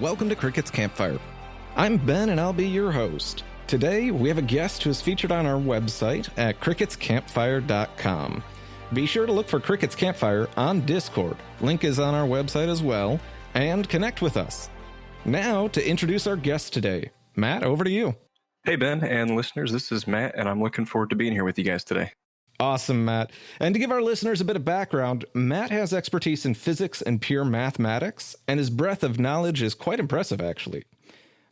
welcome to Cricket's Campfire. I'm Ben and I'll be your host. Today we have a guest who is featured on our website at cricketscampfire.com. Be sure to look for Cricket's Campfire on Discord. Link is on our website as well, and connect with us. Now to introduce our guest today. Matt, over to you. Hey Ben and listeners, this is Matt and I'm looking forward to being here with you guys today. Awesome, Matt. And to give our listeners a bit of background, Matt has expertise in physics and pure mathematics, and his breadth of knowledge is quite impressive, actually.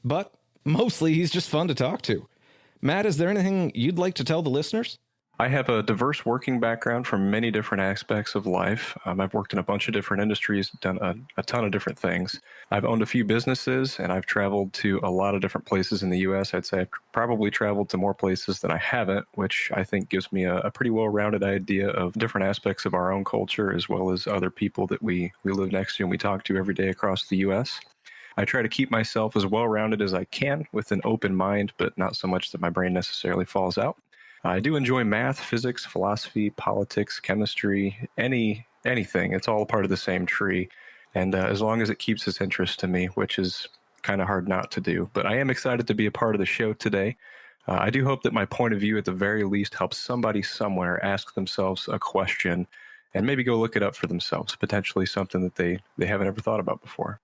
But mostly, he's just fun to talk to. Matt, is there anything you'd like to tell the listeners? I have a diverse working background from many different aspects of life. I've worked in a bunch of different industries, done a ton of different things. I've owned a few businesses, and I've traveled to a lot of different places in the U.S. I'd say I've probably traveled to more places than I haven't, which I think gives me a pretty well-rounded idea of different aspects of our own culture, as well as other people that we live next to and we talk to every day across the U.S. I try to keep myself as well-rounded as I can with an open mind, but not so much that my brain necessarily falls out. I do enjoy math, physics, philosophy, politics, chemistry, anything. It's all a part of the same tree. And as long as it keeps its interest to me, which is kind of hard not to do. But I am excited to be a part of the show today. I do hope that my point of view, at the very least, helps somebody somewhere ask themselves a question and maybe go look it up for themselves, potentially something that they haven't ever thought about before.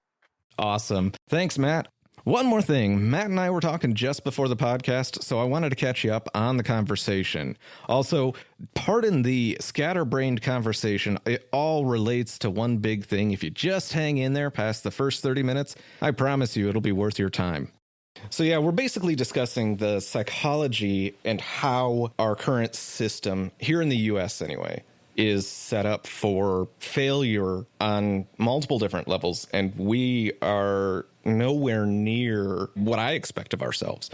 Awesome. Thanks, Matt. One more thing, Matt and I were talking just before the podcast, so I wanted to catch you up on the conversation. Also, pardon the scatterbrained conversation. It all relates to one big thing. If you just hang in there past the first 30 minutes, I promise you it'll be worth your time. So yeah, we're basically discussing the psychology and how our current system, here in the U.S. anyway, is set up for failure on multiple different levels, and we are nowhere near what I expect of ourselves.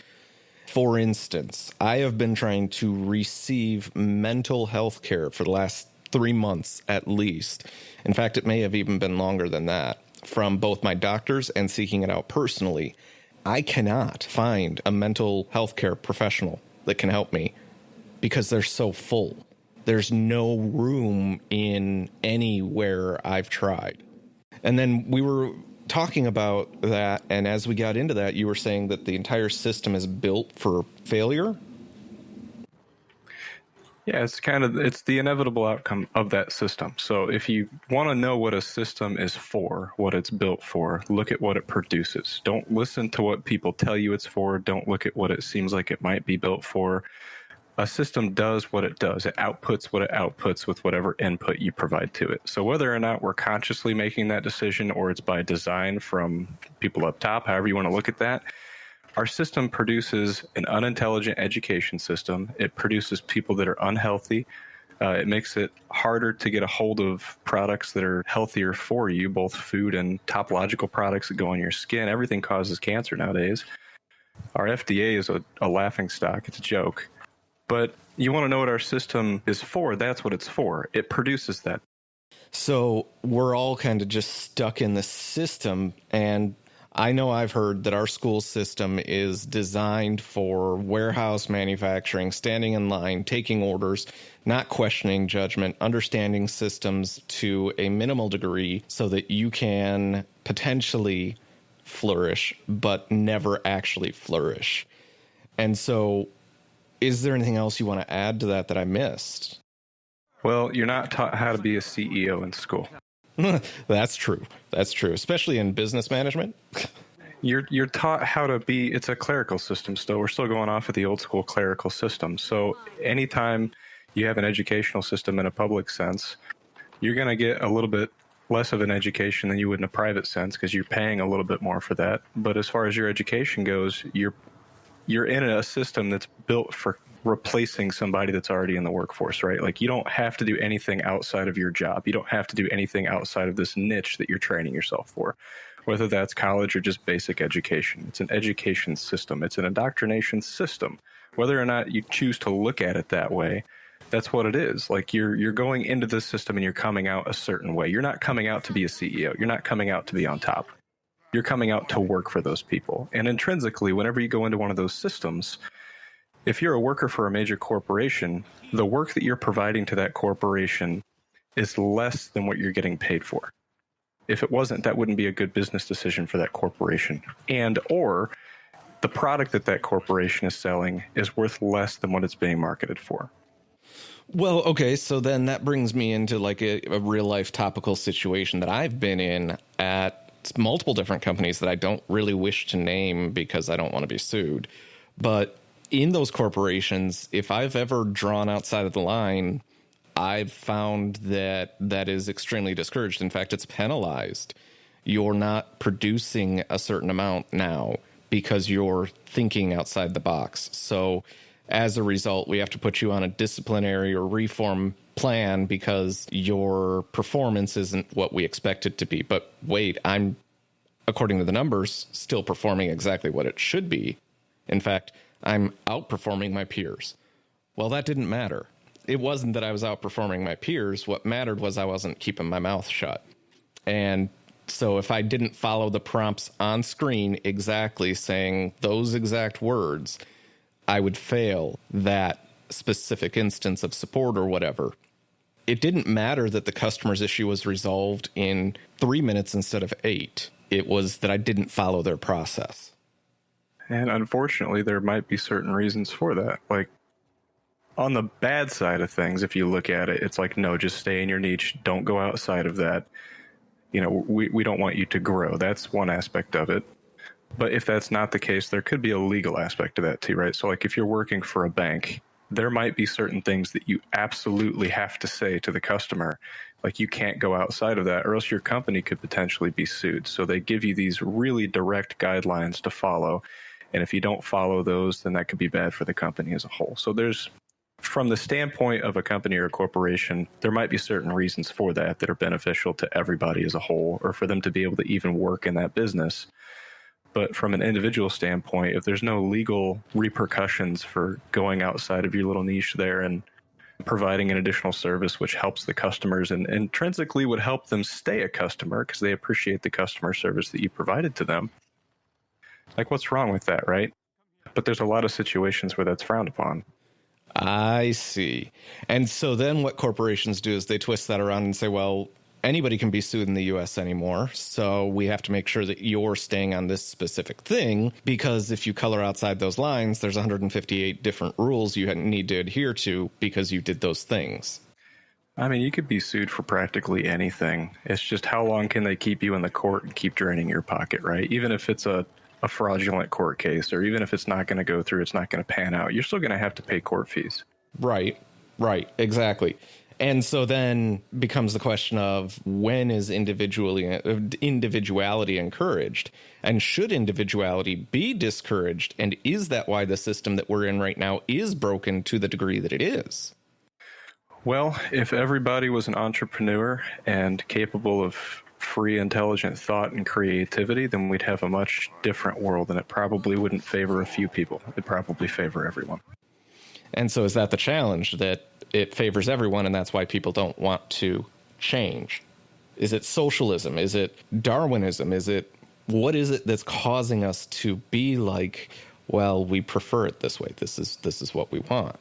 For instance, I have been trying to receive mental health care for the last 3 months at least. In fact, it may have even been longer than that, from both my doctors and seeking it out personally. I cannot find a mental health care professional that can help me because they're so full. There's no room in anywhere I've tried. And then we were talking about that, and as we got into that, you were saying that the entire system is built for failure? Yeah, it's the inevitable outcome of that system. So if you want to know what a system is for, what it's built for, look at what it produces. Don't listen to what people tell you it's for. Don't look at what it seems like it might be built for. A system does what it does. It outputs what it outputs with whatever input you provide to it. So whether or not we're consciously making that decision or it's by design from people up top, however you want to look at that, our system produces an unintelligent education system. It produces people that are unhealthy. It makes it harder to get a hold of products that are healthier for you, both food and topological products that go on your skin. Everything causes cancer nowadays. Our FDA is a laughing stock. It's a joke. But you want to know what our system is for, that's what it's for. It produces that. So we're all kind of just stuck in the system, and I know I've heard that our school system is designed for warehouse manufacturing, standing in line, taking orders, not questioning judgment, understanding systems to a minimal degree so that you can potentially flourish, but never actually flourish. And so is there anything else you want to add to that I missed? Well, you're not taught how to be a CEO in school. That's true. That's true, especially in business management. You're taught how to be, it's a clerical system still. We're still going off of the old school clerical system. So anytime you have an educational system in a public sense, you're going to get a little bit less of an education than you would in a private sense because you're paying a little bit more for that. But as far as your education goes, you're in a system that's built for replacing somebody that's already in the workforce, right? Like you don't have to do anything outside of your job. You don't have to do anything outside of this niche that you're training yourself for, whether that's college or just basic education. It's an education system. It's an indoctrination system. Whether or not you choose to look at it that way, that's what it is. Like you're going into this system and you're coming out a certain way. You're not coming out to be a CEO. You're not coming out to be on top. You're coming out to work for those people. And intrinsically, whenever you go into one of those systems, if you're a worker for a major corporation, the work that you're providing to that corporation is less than what you're getting paid for. If it wasn't, that wouldn't be a good business decision for that corporation. And or the product that corporation is selling is worth less than what it's being marketed for. Well, okay, so then that brings me into like a real life topical situation that I've been in at multiple different companies that I don't really wish to name because I don't want to be sued. But in those corporations, if I've ever drawn outside of the line, I've found that is extremely discouraged. In fact, it's penalized. You're not producing a certain amount now because you're thinking outside the box. So as a result, we have to put you on a disciplinary or reform plan because your performance isn't what we expect it to be. But wait, I'm, according to the numbers, still performing exactly what it should be. In fact, I'm outperforming my peers. Well, that didn't matter. It wasn't that I was outperforming my peers. What mattered was I wasn't keeping my mouth shut. And so if I didn't follow the prompts on screen exactly saying those exact words, I would fail that specific instance of support or whatever. It didn't matter that the customer's issue was resolved in 3 minutes instead of 8. It was that I didn't follow their process. And unfortunately, there might be certain reasons for that. Like, on the bad side of things, if you look at it, it's like, no, just stay in your niche. Don't go outside of that. You know, we don't want you to grow. That's one aspect of it. But if that's not the case, there could be a legal aspect to that too, right? So like if you're working for a bank, there might be certain things that you absolutely have to say to the customer. Like you can't go outside of that or else your company could potentially be sued. So they give you these really direct guidelines to follow. And if you don't follow those, then that could be bad for the company as a whole. So there's, from the standpoint of a company or a corporation, there might be certain reasons for that are beneficial to everybody as a whole, or for them to be able to even work in that business. But from an individual standpoint, if there's no legal repercussions for going outside of your little niche there and providing an additional service which helps the customers and intrinsically would help them stay a customer because they appreciate the customer service that you provided to them, like what's wrong with that, right? But there's a lot of situations where that's frowned upon. I see. And so then what corporations do is they twist that around and say, well, anybody can be sued in the U.S. anymore, so we have to make sure that you're staying on this specific thing, because if you color outside those lines, there's 158 different rules you need to adhere to because you did those things. I mean, you could be sued for practically anything. It's just how long can they keep you in the court and keep draining your pocket, right? Even if it's a fraudulent court case, or even if it's not going to go through, it's not going to pan out, you're still going to have to pay court fees. Right, exactly. And so then becomes the question of when is individuality encouraged, and should individuality be discouraged? And is that why the system that we're in right now is broken to the degree that it is? Well, if everybody was an entrepreneur and capable of free, intelligent thought and creativity, then we'd have a much different world, and it probably wouldn't favor a few people. It'd probably favor everyone. And so is that the challenge, that it favors everyone and that's why people don't want to change? Is it socialism? Is it Darwinism? What is it that's causing us to be like, well, we prefer it this way. This is what we want.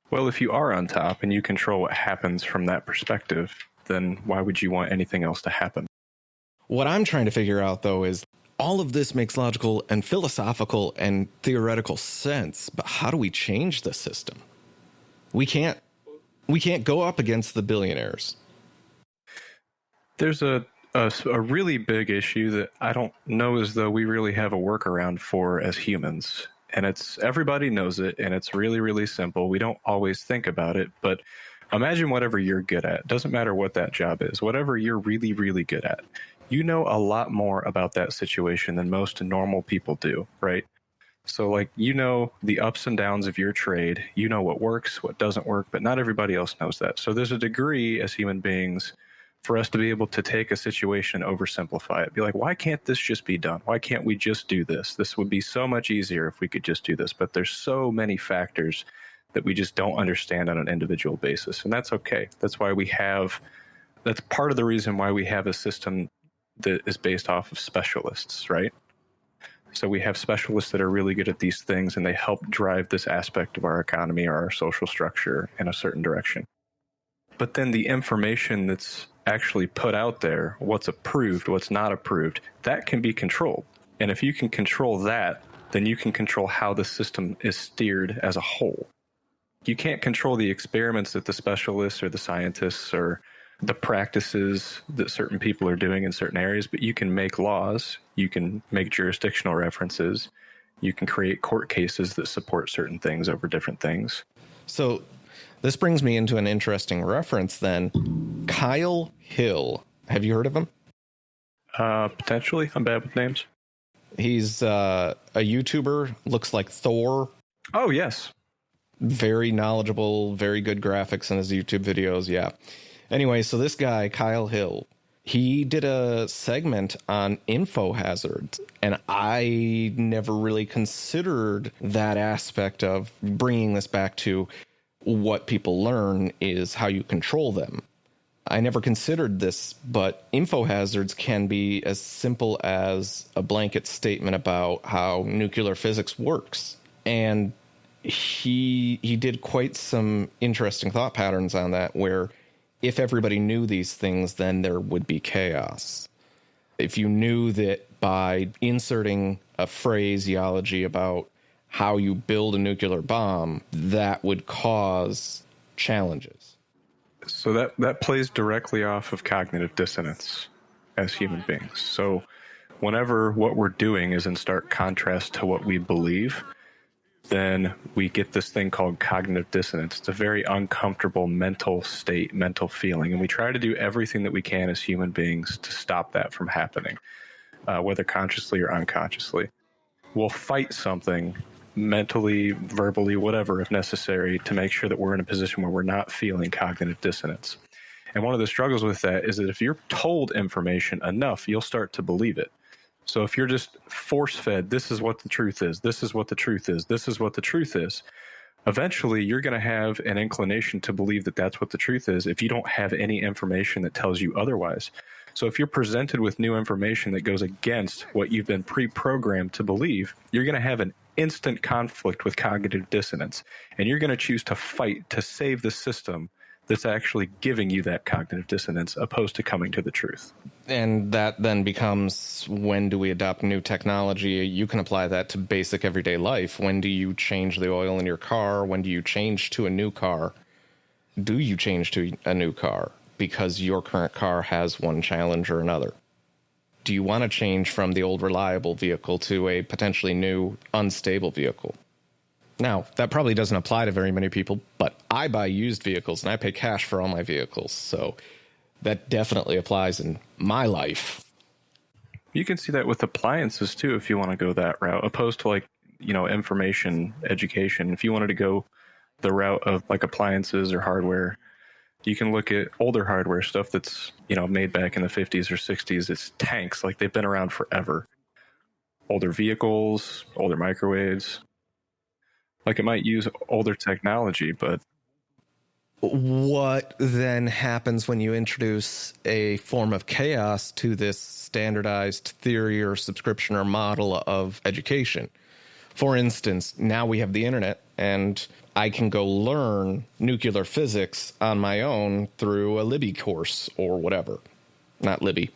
Well, if you are on top and you control what happens from that perspective, then why would you want anything else to happen? What I'm trying to figure out, though, is all of this makes logical and philosophical and theoretical sense, but how do we change the system? We can't go up against the billionaires. There's a really big issue that I don't know as though we really have a workaround for as humans. And everybody knows it, and it's really, really simple. We don't always think about it, but imagine whatever you're good at. Doesn't matter what that job is. Whatever you're really, really good at. You know a lot more about that situation than most normal people do, right? So like, you know the ups and downs of your trade. You know what works, what doesn't work, but not everybody else knows that. So there's a degree as human beings for us to be able to take a situation and oversimplify it. Be like, why can't this just be done? Why can't we just do this? This would be so much easier if we could just do this. But there's so many factors that we just don't understand on an individual basis. And that's okay. That's part of the reason why we have a system that is based off of specialists, right? So we have specialists that are really good at these things, and they help drive this aspect of our economy or our social structure in a certain direction. But then the information that's actually put out there, what's approved, what's not approved, that can be controlled. And if you can control that, then you can control how the system is steered as a whole. You can't control the experiments that the specialists or the scientists or the practices that certain people are doing in certain areas, but you can make laws, you can make jurisdictional references, you can create court cases that support certain things over different things. So this brings me into an interesting reference then. Kyle Hill. Have you heard of him? Potentially. I'm bad with names. He's a YouTuber, looks like Thor. Oh, yes. Very knowledgeable, very good graphics in his YouTube videos. Yeah. Anyway, so this guy, Kyle Hill, he did a segment on info hazards, and I never really considered that aspect of bringing this back to what people learn is how you control them. I never considered this, but info hazards can be as simple as a blanket statement about how nuclear physics works. And he did quite some interesting thought patterns on that, where if everybody knew these things, then there would be chaos. If you knew that by inserting a phraseology about how you build a nuclear bomb, that would cause challenges. So that plays directly off of cognitive dissonance as human beings. So whenever what we're doing is in stark contrast to what we believe, then we get this thing called cognitive dissonance. It's a very uncomfortable mental state, mental feeling. And we try to do everything that we can as human beings to stop that from happening, whether consciously or unconsciously. We'll fight something mentally, verbally, whatever, if necessary, to make sure that we're in a position where we're not feeling cognitive dissonance. And one of the struggles with that is that if you're told information enough, you'll start to believe it. So if you're just force-fed, this is what the truth is, this is what the truth is, this is what the truth is, eventually you're going to have an inclination to believe that that's what the truth is if you don't have any information that tells you otherwise. So if you're presented with new information that goes against what you've been pre-programmed to believe, you're going to have an instant conflict with cognitive dissonance, and you're going to choose to fight to save the system that's actually giving you that cognitive dissonance opposed to coming to the truth. And that then becomes, when do we adopt new technology? You can apply that to basic everyday life. When do you change the oil in your car? When do you change to a new car? Do you change to a new car because your current car has one challenge or another? Do you want to change from the old reliable vehicle to a potentially new unstable vehicle? Now, that probably doesn't apply to very many people, but I buy used vehicles and I pay cash for all my vehicles. So that definitely applies in my life. You can see that with appliances too, if you want to go that route, opposed to information education. If you wanted to go the route of like appliances or hardware, you can look at older hardware stuff that's, made back in the 50s or 60s. It's tanks, like they've been around forever. Older vehicles, older microwaves. Like it might use older technology, but what then happens when you introduce a form of chaos to this standardized theory or subscription or model of education? For instance, now we have the internet and I can go learn nuclear physics on my own through a Libby course or whatever. Not Libby.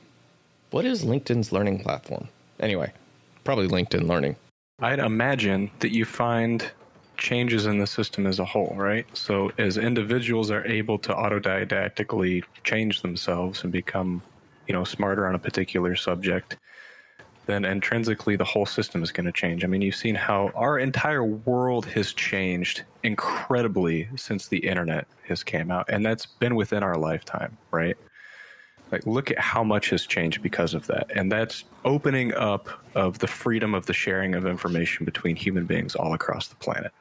What is LinkedIn's learning platform? Anyway, probably LinkedIn Learning. I'd imagine that you find changes in the system as a whole, right? So as individuals are able to autodidactically change themselves and become, smarter on a particular subject, then intrinsically the whole system is going to change. I mean, you've seen how our entire world has changed incredibly since the internet has came out, and that's been within our lifetime, right? Like, look at how much has changed because of that. And that's opening up of the freedom of the sharing of information between human beings all across the planet.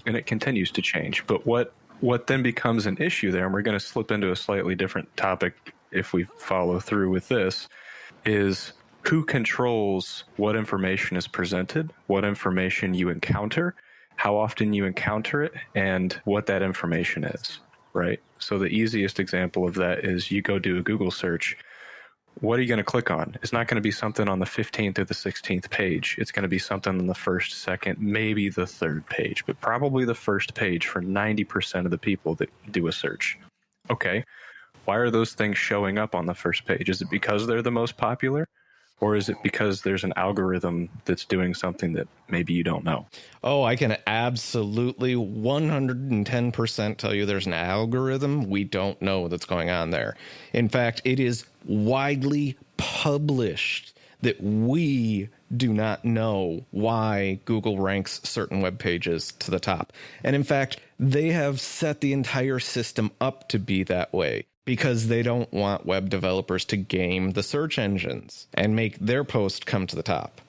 And it continues to change. But what then becomes an issue there, and we're going to slip into a slightly different topic if we follow through with this, is who controls what information is presented, what information you encounter, how often you encounter it, and what that information is, right? So the easiest example of that is you go do a Google search. What are you going to click on? It's not going to be something on the 15th or the 16th page. It's going to be something on the first, second, maybe the third page, but probably the first page for 90% of the people that do a search. Okay, Why are those things showing up on the first page? Is it because they're the most popular? Or is it because there's an algorithm that's doing something that maybe you don't know? Oh, I can absolutely 110% tell you there's an algorithm we don't know that's going on there. In fact, it is widely published that we do not know why Google ranks certain web pages to the top. And in fact, they have set the entire system up to be that way, because they don't want web developers to game the search engines and make their post come to the top.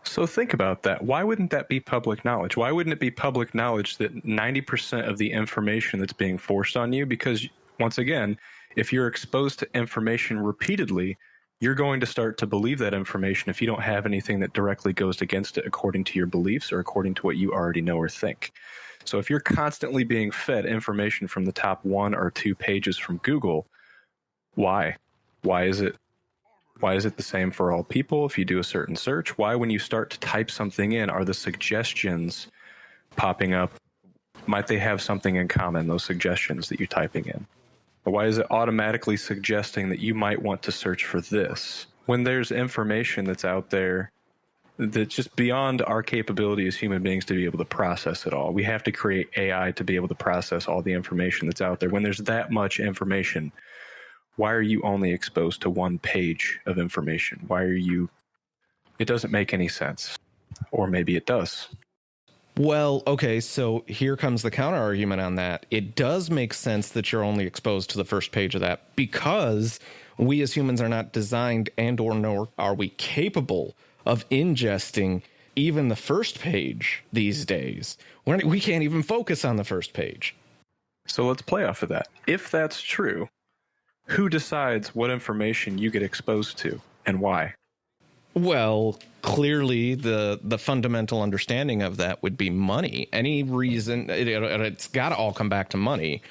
So think about that. Why wouldn't that be public knowledge? Why wouldn't it be public knowledge that 90% of the information that's being forced on you, because once again, if you're exposed to information repeatedly, you're going to start to believe that information if you don't have anything that directly goes against it according to your beliefs or according to what you already know or think. So if you're constantly being fed information from the top 1 or 2 pages from Google, why? Why is it the same for all people if you do a certain search? Why, when you start to type something in, are the suggestions popping up? Might they have something in common, those suggestions that you're typing in? Or why is it automatically suggesting that you might want to search for this when there's information that's out there that's just beyond our capability as human beings to be able to process it all? We have to create AI to be able to process all the information that's out there. When there's that much information, why are you only exposed to 1 page of information? It doesn't make any sense. Or maybe it does. Well, okay, so here comes the counter argument on that. It does make sense that you're only exposed to the first page of that, because we as humans are not designed nor are we capable of ingesting even the first page these days. We can't even focus on the first page. So let's play off of that. If that's true, who decides what information you get exposed to and why? Well, clearly the fundamental understanding of that would be money. Any reason, it's got to all come back to money.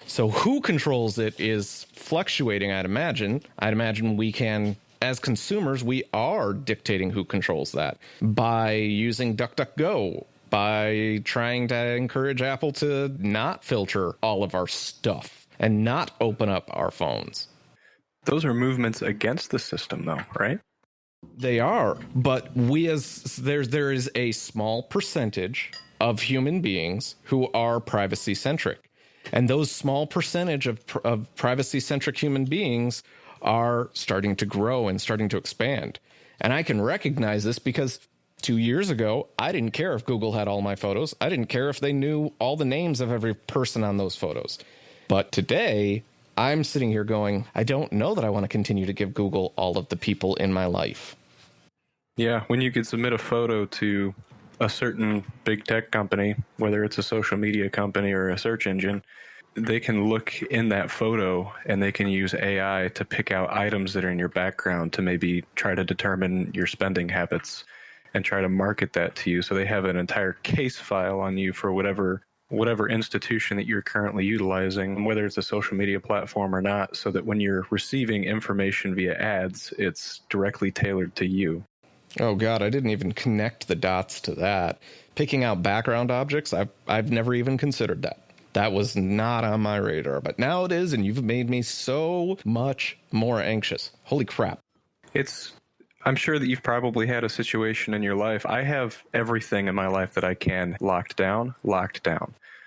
So who controls it is fluctuating, I'd imagine. I'd imagine we can, as consumers, we are dictating who controls that by using DuckDuckGo, by trying to encourage Apple to not filter all of our stuff and not open up our phones. Those are movements against the system, though, right? They are, but there is a small percentage of human beings who are privacy centric, and those small percentage of privacy centric human beings are starting to grow and starting to expand. And I can recognize this because 2 years ago, I didn't care if Google had all my photos. I didn't care if they knew all the names of every person on those photos. But today, I'm sitting here going, I don't know that I want to continue to give Google all of the people in my life. Yeah, when you could submit a photo to a certain big tech company, whether it's a social media company or a search engine, they can look in that photo and they can use AI to pick out items that are in your background to maybe try to determine your spending habits and try to market that to you. So they have an entire case file on you for whatever institution that you're currently utilizing, whether it's a social media platform or not, so that when you're receiving information via ads, it's directly tailored to you. Oh, God, I didn't even connect the dots to that. Picking out background objects, I've never even considered that. That was not on my radar, but now it is, and you've made me so much more anxious. Holy crap. I'm sure that you've probably had a situation in your life. I have everything in my life that I can locked down.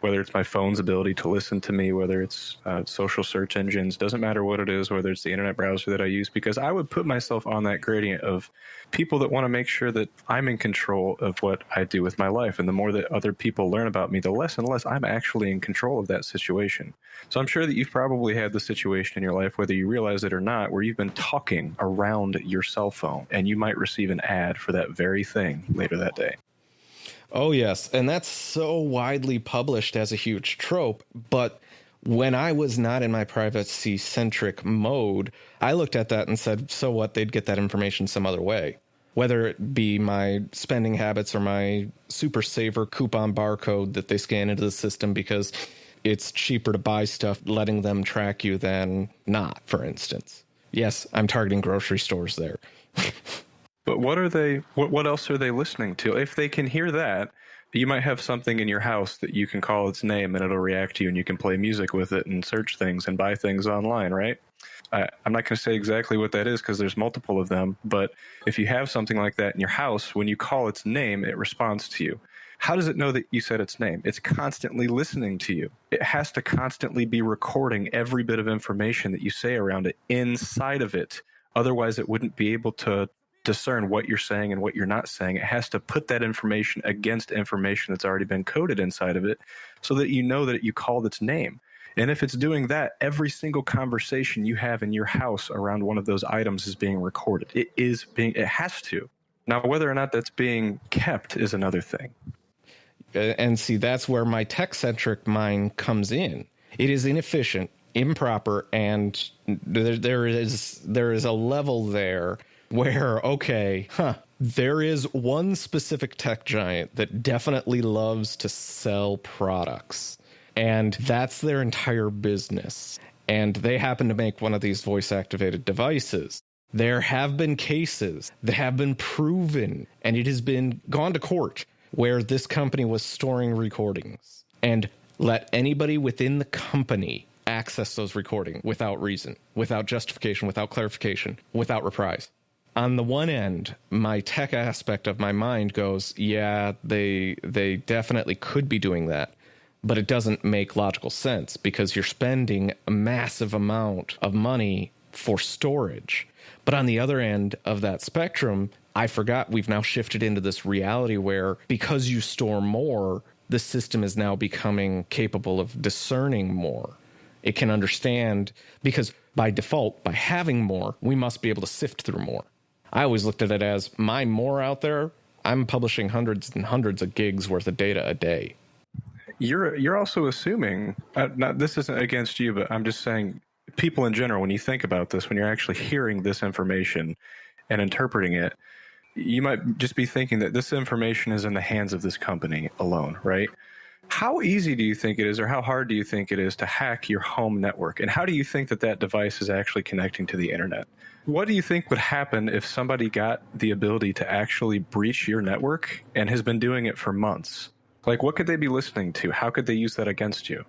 Whether it's my phone's ability to listen to me, whether it's social search engines, doesn't matter what it is, whether it's the internet browser that I use, because I would put myself on that gradient of people that want to make sure that I'm in control of what I do with my life. And the more that other people learn about me, the less and less I'm actually in control of that situation. So I'm sure that you've probably had the situation in your life, whether you realize it or not, where you've been talking around your cell phone and you might receive an ad for that very thing later that day. Oh, yes. And that's so widely published as a huge trope. But when I was not in my privacy-centric mode, I looked at that and said, so what? They'd get that information some other way, whether it be my spending habits or my Super Saver coupon barcode that they scan into the system because it's cheaper to buy stuff, letting them track you than not, for instance. Yes, I'm targeting grocery stores there. But what else are they listening to? If they can hear that, You might have something in your house that you can call its name and it'll react to you, and you can play music with it and search things and buy things online, right? I'm not going to say exactly what that is because there's multiple of them, but if you have something like that in your house, when you call its name, it responds to you. How does it know that you said its name? It's constantly listening to you. It has to constantly be recording every bit of information that you say around it inside of it. Otherwise, it wouldn't be able to discern what you're saying and what you're not saying. It has to put that information against information that's already been coded inside of it so that you know that you called its name. And if it's doing that, every single conversation you have in your house around one of those items is being recorded. It has to. Now, whether or not that's being kept is another thing. And see, that's where my tech-centric mind comes in. It is inefficient, improper, and there is a level there where, there is one specific tech giant that definitely loves to sell products. And that's their entire business. And they happen to make one of these voice-activated devices. There have been cases that have been proven, and it has been gone to court, where this company was storing recordings and let anybody within the company access those recordings without reason, without justification, without clarification, without reprise. On the one end, my tech aspect of my mind goes, yeah, they definitely could be doing that. But it doesn't make logical sense because you're spending a massive amount of money for storage. But on the other end of that spectrum, I forgot we've now shifted into this reality where because you store more, the system is now becoming capable of discerning more. It can understand because by default, by having more, we must be able to sift through more. I always looked at it as my more out there, I'm publishing hundreds and hundreds of gigs worth of data a day. You're also assuming, this isn't against you, but I'm just saying people in general, when you think about this, when you're actually hearing this information and interpreting it, you might just be thinking that this information is in the hands of this company alone, right? How easy do you think it is, or how hard do you think it is to hack your home network? And how do you think that that device is actually connecting to the internet? What do you think would happen if somebody got the ability to actually breach your network and has been doing it for months? Like, what could they be listening to? How could they use that against you?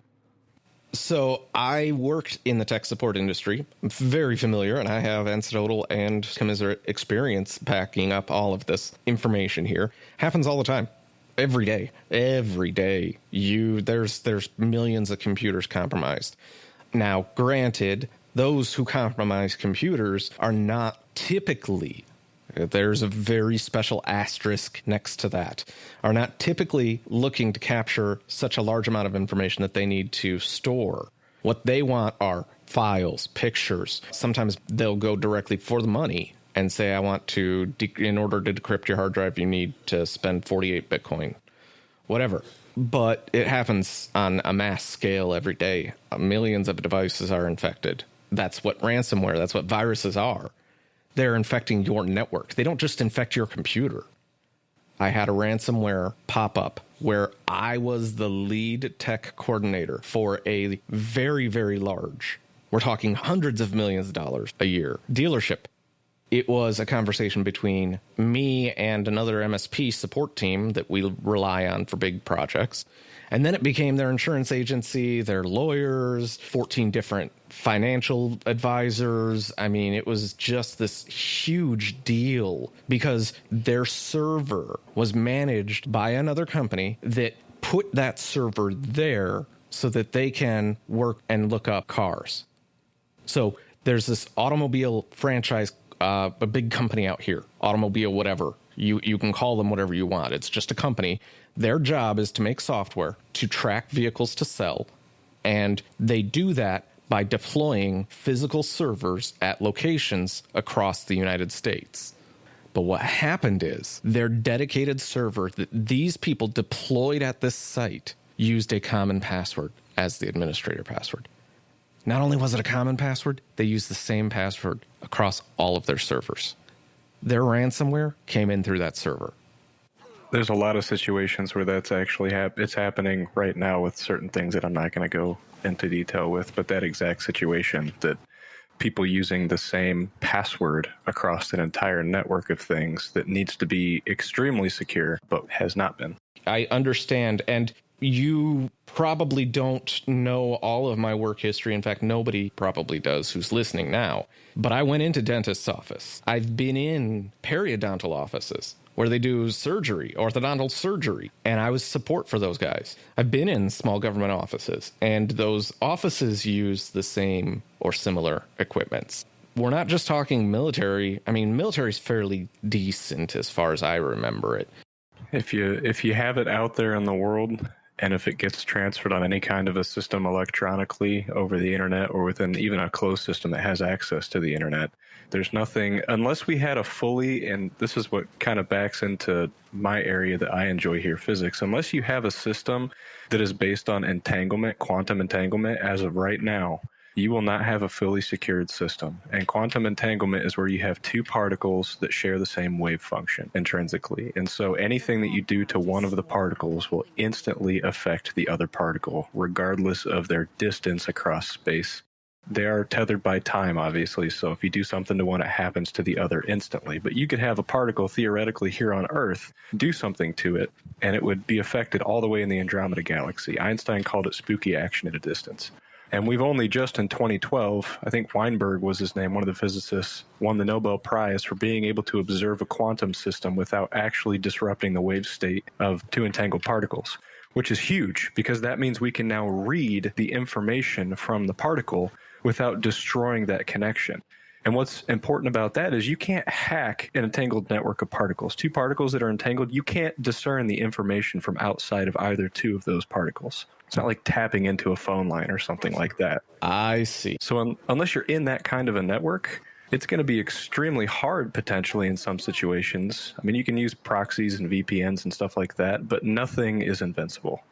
So I worked in the tech support industry. I'm very familiar, and I have anecdotal and commiserate experience backing up all of this information here. Happens all the time. Every day. There's millions of computers compromised. Now, granted, those who compromise computers are not typically, there's a very special asterisk next to that, are not typically looking to capture such a large amount of information that they need to store. What they want are files, pictures. Sometimes they'll go directly for the money and say, I want to, in order to decrypt your hard drive, you need to spend 48 Bitcoin, whatever. But it happens on a mass scale every day. Millions of devices are infected. That's what ransomware, that's what viruses are. They're infecting your network. They don't just infect your computer. I had a ransomware pop up where I was the lead tech coordinator for a very, very large, we're talking hundreds of millions of dollars a year, dealership. It was a conversation between me and another MSP support team that we rely on for big projects. And then it became their insurance agency, their lawyers, 14 different financial advisors. I mean, it was just this huge deal because their server was managed by another company that put that server there so that they can work and look up cars. So there's this automobile franchise, a big company out here, automobile, whatever. You can call them whatever you want. It's just a company. Their job is to make software to track vehicles to sell. And they do that by deploying physical servers at locations across the United States. But what happened is their dedicated server that these people deployed at this site used a common password as the administrator password. Not only was it a common password, they used the same password across all of their servers. Their ransomware came in through that server. There's a lot of situations where that's actually it's happening right now with certain things that I'm not going to go into detail with, but that exact situation that people using the same password across an entire network of things that needs to be extremely secure, but has not been. I understand. And you probably don't know all of my work history. In fact, nobody probably does who's listening now. But I went into dentist's office. I've been in periodontal offices where they do surgery, orthodontal surgery, and I was support for those guys. I've been in small government offices, and those offices use the same or similar equipments. We're not just talking military. I mean, military's fairly decent as far as I remember it. If you have it out there in the world, and if it gets transferred on any kind of a system electronically over the internet or within even a closed system that has access to the internet, there's nothing, unless we had a fully, and this is what kind of backs into my area that I enjoy here, physics, unless you have a system that is based on entanglement, quantum entanglement, as of right now, you will not have a fully secured system. And quantum entanglement is where you have two particles that share the same wave function intrinsically. And so anything that you do to one of the particles will instantly affect the other particle, regardless of their distance across space. They are tethered by time, obviously, so if you do something to one, it happens to the other instantly. But you could have a particle theoretically here on Earth do something to it, and it would be affected all the way in the Andromeda Galaxy. Einstein called it spooky action at a distance. And we've only just in 2012, I think Weinberg was his name, one of the physicists, won the Nobel Prize for being able to observe a quantum system without actually disrupting the wave state of two entangled particles, which is huge because that means we can now read the information from the particle without destroying that connection. And what's important about that is you can't hack an entangled network of particles. Two particles that are entangled, you can't discern the information from outside of either two of those particles. It's not like tapping into a phone line or something like that. I see. So unless you're in that kind of a network, it's going to be extremely hard potentially in some situations. I mean, you can use proxies and VPNs and stuff like that, but nothing is invincible.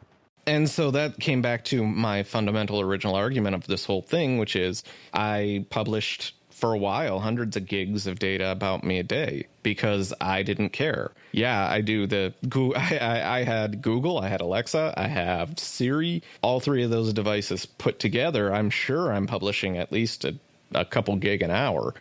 And so that came back to my fundamental original argument of this whole thing, which is I published for a while hundreds of gigs of data about me a day because I didn't care. Yeah, I do the Google. I had Google, I had Alexa, I have Siri. All three of those devices put together, I'm sure I'm publishing at least a couple gig an hour.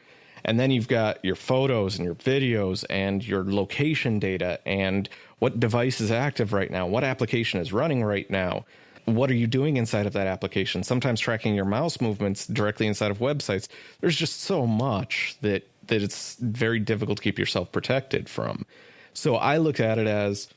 And then you've got your photos and your videos and your location data and what device is active right now, what application is running right now. What are you doing inside of that application? Sometimes tracking your mouse movements directly inside of websites. There's just so much that it's very difficult to keep yourself protected from. So I look at it as,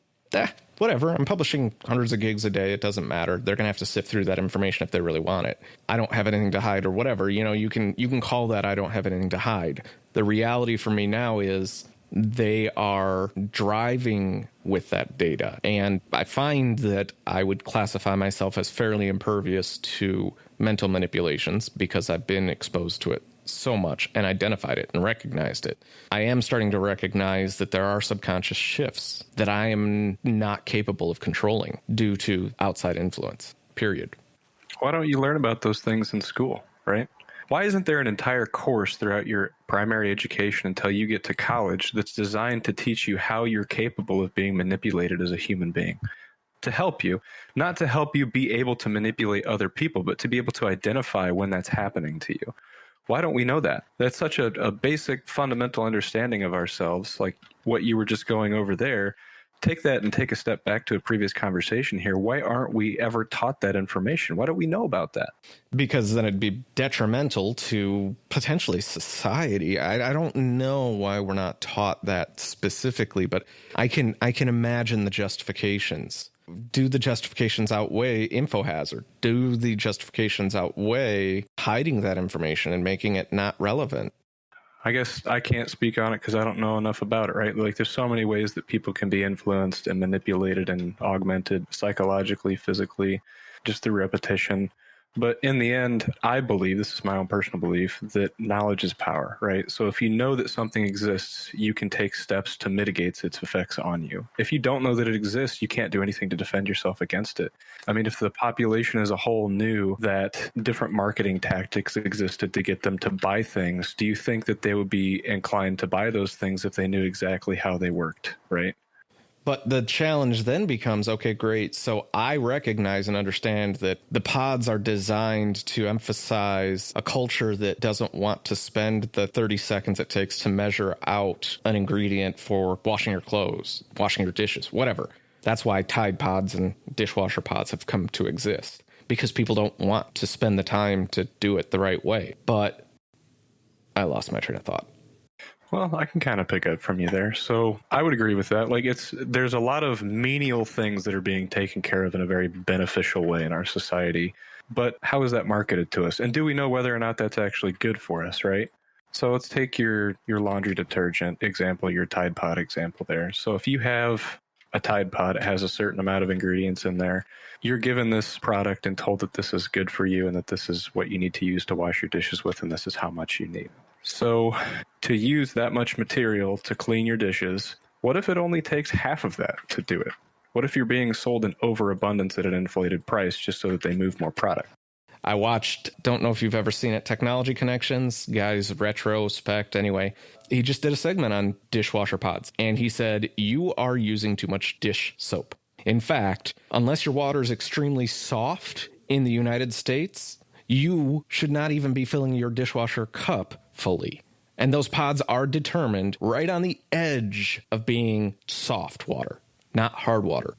whatever. I'm publishing hundreds of gigs a day. It doesn't matter. They're going to have to sift through that information if they really want it. I don't have anything to hide or whatever. You know, you can call that I don't have anything to hide. The reality for me now is they are driving with that data. And I find that I would classify myself as fairly impervious to mental manipulations because I've been exposed to it so much and identified it and recognized it. I am starting to recognize that there are subconscious shifts that I am not capable of controlling due to outside influence, period. Why don't you learn about those things in school, right? Why isn't there an entire course throughout your primary education until you get to college that's designed to teach you how you're capable of being manipulated as a human being? To help you, not to help you be able to manipulate other people, but to be able to identify when that's happening to you. Why don't we know that? That's such a basic fundamental understanding of ourselves, like what you were just going over there. Take that and take a step back to a previous conversation here. Why aren't we ever taught that information? Why don't we know about that? Because then it'd be detrimental to potentially society. I don't know why we're not taught that specifically, but I can imagine the justifications. Do the justifications outweigh info hazard? Do the justifications outweigh hiding that information and making it not relevant? I guess I can't speak on it because I don't know enough about it, right? Like there's so many ways that people can be influenced and manipulated and augmented psychologically, physically, just through repetition. But in the end, I believe, this is my own personal belief, that knowledge is power, right? So if you know that something exists, you can take steps to mitigate its effects on you. If you don't know that it exists, you can't do anything to defend yourself against it. I mean, if the population as a whole knew that different marketing tactics existed to get them to buy things, do you think that they would be inclined to buy those things if they knew exactly how they worked, right? But the challenge then becomes, okay, great. So I recognize and understand that the pods are designed to emphasize a culture that doesn't want to spend the 30 seconds it takes to measure out an ingredient for washing your clothes, washing your dishes, whatever. That's why Tide Pods and dishwasher pods have come to exist, because people don't want to spend the time to do it the right way. But I lost my train of thought. Well, I can kind of pick up from you there. So I would agree with that. Like, there's a lot of menial things that are being taken care of in a very beneficial way in our society. But how is that marketed to us? And do we know whether or not that's actually good for us, right? So let's take your laundry detergent example, your Tide Pod example there. So if you have a Tide Pod, it has a certain amount of ingredients in there. You're given this product and told that this is good for you and that this is what you need to use to wash your dishes with, and this is how much you need. So to use that much material to clean your dishes, what if it only takes half of that to do it? What if you're being sold an overabundance at an inflated price just so that they move more product? I watched, don't know if you've ever seen it, Technology Connections, guy's retrospect. Anyway, he just did a segment on dishwasher pods, and he said, you are using too much dish soap. In fact, unless your water is extremely soft in the United States, you should not even be filling your dishwasher cup fully. And those pods are determined right on the edge of being soft water, not hard water.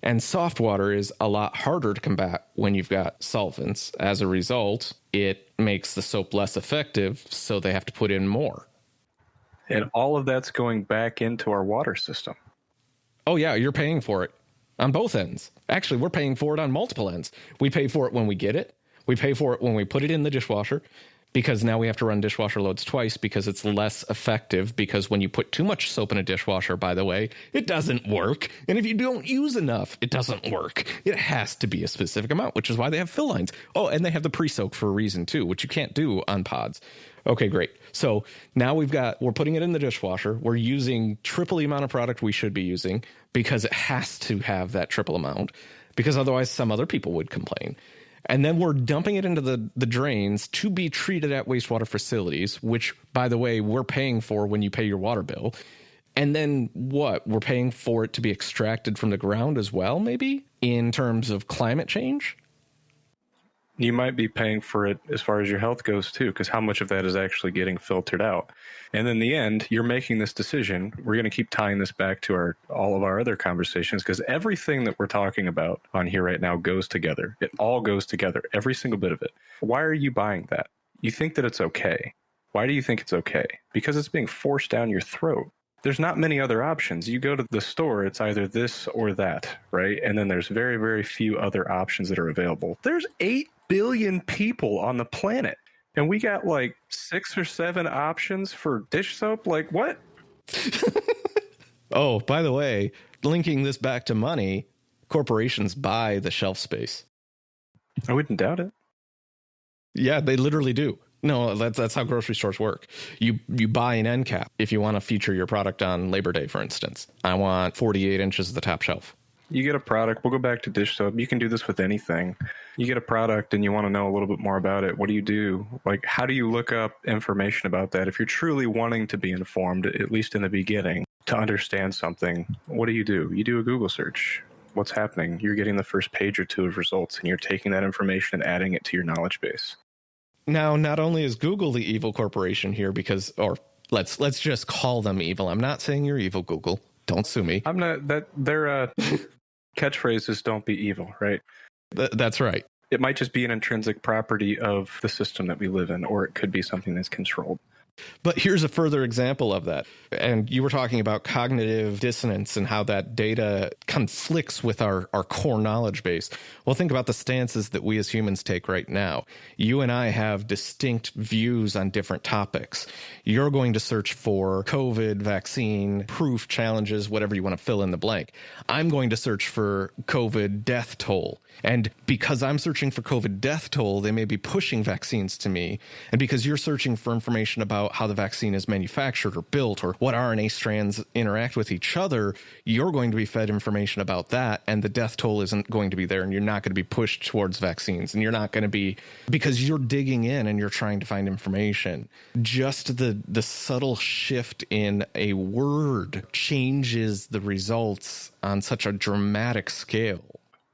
And soft water is a lot harder to combat when you've got solvents. As a result, it makes the soap less effective, so they have to put in more. And all of that's going back into our water system. Oh, yeah, you're paying for it on both ends. Actually, we're paying for it on multiple ends. We pay for it when we get it. We pay for it when we put it in the dishwasher, because now we have to run dishwasher loads twice because it's less effective, because when you put too much soap in a dishwasher, by the way, it doesn't work. And if you don't use enough, it doesn't work. It has to be a specific amount, which is why they have fill lines. Oh, and they have the pre-soak for a reason too, which you can't do on pods. Okay, great. So now we're putting it in the dishwasher. We're using triple the amount of product we should be using because it has to have that triple amount, because otherwise some other people would complain. And then we're dumping it into the drains to be treated at wastewater facilities, which, by the way, we're paying for when you pay your water bill. And then what? We're paying for it to be extracted from the ground as well, maybe, in terms of climate change? You might be paying for it as far as your health goes, too, because how much of that is actually getting filtered out? And in the end, you're making this decision. We're going to keep tying this back to all of our other conversations, because everything that we're talking about on here right now goes together. It all goes together, every single bit of it. Why are you buying that? You think that it's okay. Why do you think it's okay? Because it's being forced down your throat. There's not many other options. You go to the store, it's either this or that, right? And then there's very, very few other options that are available. There's 8 billion people on the planet, and we got like 6 or 7 options for dish soap. Like, what? Oh, by the way, linking this back to money, corporations buy the shelf space. I wouldn't doubt it. Yeah, they literally do. No, that's how grocery stores work. You buy an end cap if you want to feature your product on Labor Day, for instance. I want 48 inches of the top shelf. You get a product. We'll go back to dish soap. You can do this with anything. You get a product and you want to know a little bit more about it. What do you do? Like, how do you look up information about that? If you're truly wanting to be informed, at least in the beginning, to understand something, what do? You do a Google search. What's happening? You're getting the first page or two of results, and you're taking that information and adding it to your knowledge base. Now, not only is Google the evil corporation here, or let's just call them evil. I'm not saying you're evil, Google. Don't sue me. I'm not. That their catchphrases don't be evil, right? That's right. It might just be an intrinsic property of the system that we live in, or it could be something that's controlled. But here's a further example of that. And you were talking about cognitive dissonance and how that data conflicts with our core knowledge base. Well, think about the stances that we as humans take right now. You and I have distinct views on different topics. You're going to search for COVID vaccine proof challenges, whatever you want to fill in the blank. I'm going to search for COVID death toll. And because I'm searching for COVID death toll, they may be pushing vaccines to me. And because you're searching for information about how the vaccine is manufactured or built or what RNA strands interact with each other, you're going to be fed information about that. And the death toll isn't going to be there. And you're not going to be pushed towards vaccines. And you're not going to be, because you're digging in and you're trying to find information. Just the subtle shift in a word changes the results on such a dramatic scale.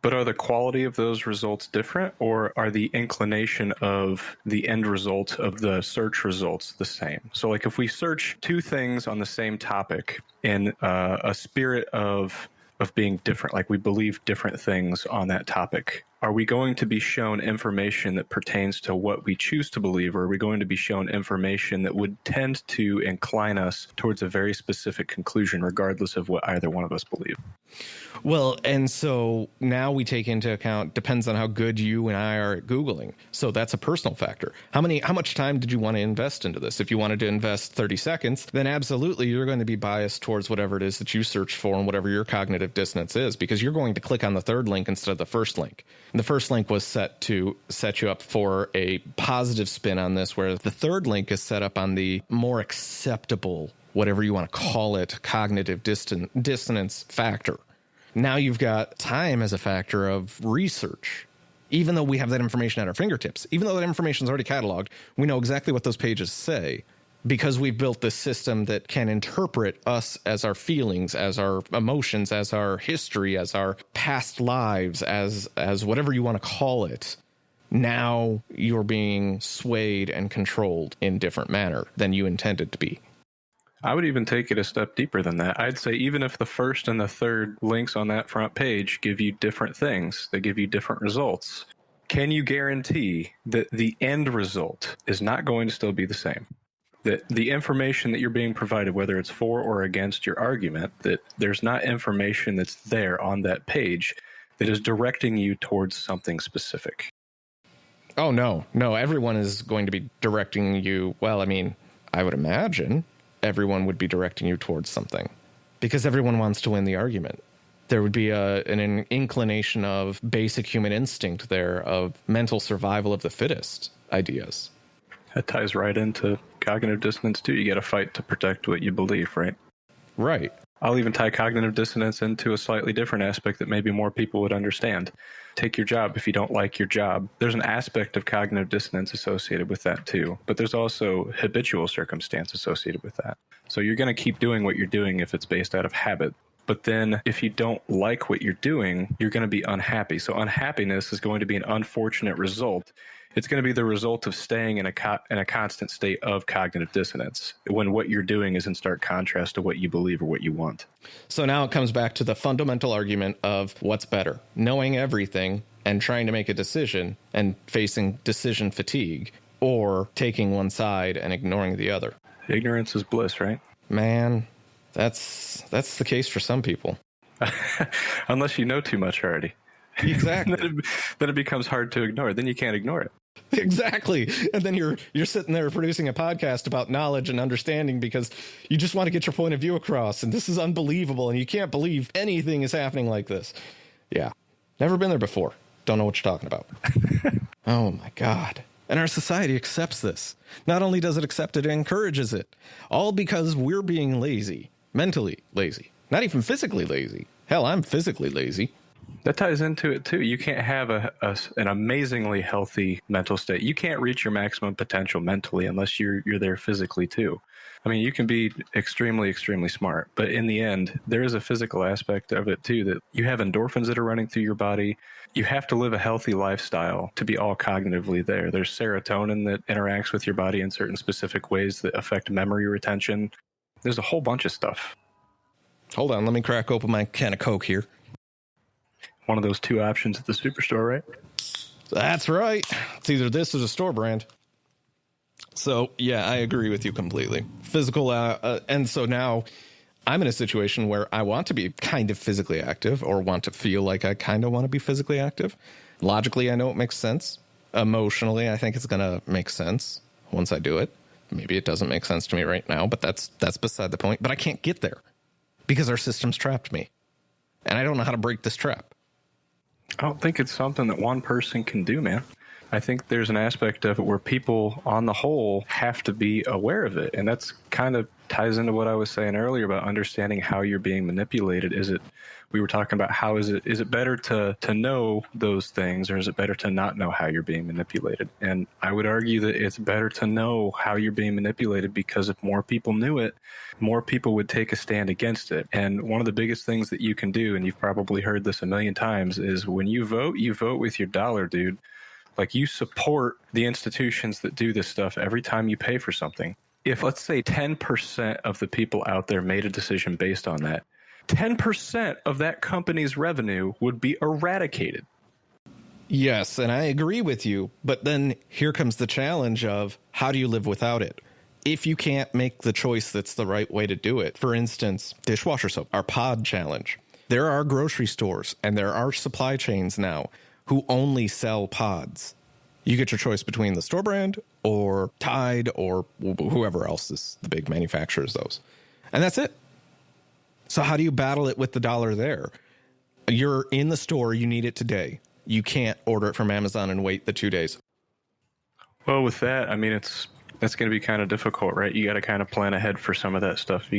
But are the quality of those results different, or are the inclination of the end result of the search results the same? So like if we search 2 things on the same topic in a spirit of of being different, like we believe different things on that topic. Are we going to be shown information that pertains to what we choose to believe, or are we going to be shown information that would tend to incline us towards a very specific conclusion, regardless of what either one of us believe? Well, and so now we take into account, depends on how good you and I are at Googling. So that's a personal factor. How much time did you want to invest into this? If you wanted to invest 30 seconds, then absolutely you're going to be biased towards whatever it is that you search for and whatever your cognitive dissonance is, because you're going to click on the third link instead of the first link. And the first link was set to set you up for a positive spin on this, where the third link is set up on the more acceptable, whatever you want to call it, cognitive dissonance factor. Now you've got time as a factor of research. Even though we have that information at our fingertips, even though that information is already cataloged, we know exactly what those pages say, because we've built this system that can interpret us as our feelings, as our emotions, as our history, as our past lives, as whatever you want to call it. Now you're being swayed and controlled in different manner than you intended to be. I would even take it a step deeper than that. I'd say even if the first and the third links on that front page give you different things, they give you different results, can you guarantee that the end result is not going to still be the same? That the information that you're being provided, whether it's for or against your argument, that there's not information that's there on that page that is directing you towards something specific? Oh, no. Everyone is going to be directing you. Well, I mean, I would imagine everyone would be directing you towards something, because everyone wants to win the argument. There would be an inclination of basic human instinct there, of mental survival of the fittest ideas. That ties right into cognitive dissonance too. You got to fight to protect what you believe, right? Right. I'll even tie cognitive dissonance into a slightly different aspect that maybe more people would understand. Take your job if you don't like your job. There's an aspect of cognitive dissonance associated with that too, but there's also habitual circumstance associated with that. So you're going to keep doing what you're doing if it's based out of habit. But then if you don't like what you're doing, you're going to be unhappy. So unhappiness is going to be an unfortunate result. It's going to be the result of staying in a constant state of cognitive dissonance when what you're doing is in stark contrast to what you believe or what you want. So now it comes back to the fundamental argument of what's better, knowing everything and trying to make a decision and facing decision fatigue, or taking one side and ignoring the other. Ignorance is bliss, right? Man, that's the case for some people. Unless you know too much already. Exactly. Then it becomes hard to ignore. Then you can't ignore it. Exactly. And then you're sitting there producing a podcast about knowledge and understanding because you just want to get your point of view across. And this is unbelievable. And you can't believe anything is happening like this. Yeah. Never been there before. Don't know what you're talking about. Oh, my God. And our society accepts this. Not only does it accept it, it encourages it. All because we're being lazy, mentally lazy, not even physically lazy. Hell, I'm physically lazy. That ties into it too. You can't have an amazingly healthy mental state. You can't reach your maximum potential mentally unless you're there physically too. I mean, you can be extremely, extremely smart, but in the end, there is a physical aspect of it too, that you have endorphins that are running through your body. You have to live a healthy lifestyle to be all cognitively there. There's serotonin that interacts with your body in certain specific ways that affect memory retention. There's a whole bunch of stuff. Hold on, let me crack open my can of Coke here. One of those two options at the superstore, right? That's right. It's either this or the store brand. So, yeah, I agree with you completely. Physical, and so now I'm in a situation where I want to be kind of physically active, or want to feel like I kind of want to be physically active. Logically, I know it makes sense. Emotionally, I think it's going to make sense once I do it. Maybe it doesn't make sense to me right now, but that's beside the point. But I can't get there because our system's trapped me. And I don't know how to break this trap. I don't think it's something that one person can do, man. I think there's an aspect of it where people on the whole have to be aware of it. And that's kind of ties into what I was saying earlier about understanding how you're being manipulated. We were talking about is it better to know those things, or is it better to not know how you're being manipulated? And I would argue that it's better to know how you're being manipulated, because if more people knew it, more people would take a stand against it. And one of the biggest things that you can do, and you've probably heard this a million times, is when you vote with your dollar, dude. Like, you support the institutions that do this stuff every time you pay for something. If, let's say, 10% of the people out there made a decision based on that, 10% of that company's revenue would be eradicated. Yes, and I agree with you. But then here comes the challenge of how do you live without it? If you can't make the choice that's the right way to do it, for instance, dishwasher soap, our pod challenge. There are grocery stores and there are supply chains now who only sell pods. You get your choice between the store brand or Tide or whoever else is the big manufacturers those. And that's it. So how do you battle it with the dollar there? You're in the store, you need it today. You can't order it from Amazon and wait the 2 days. Well, with that, I mean, that's going to be kind of difficult, right? You got to kind of plan ahead for some of that stuff.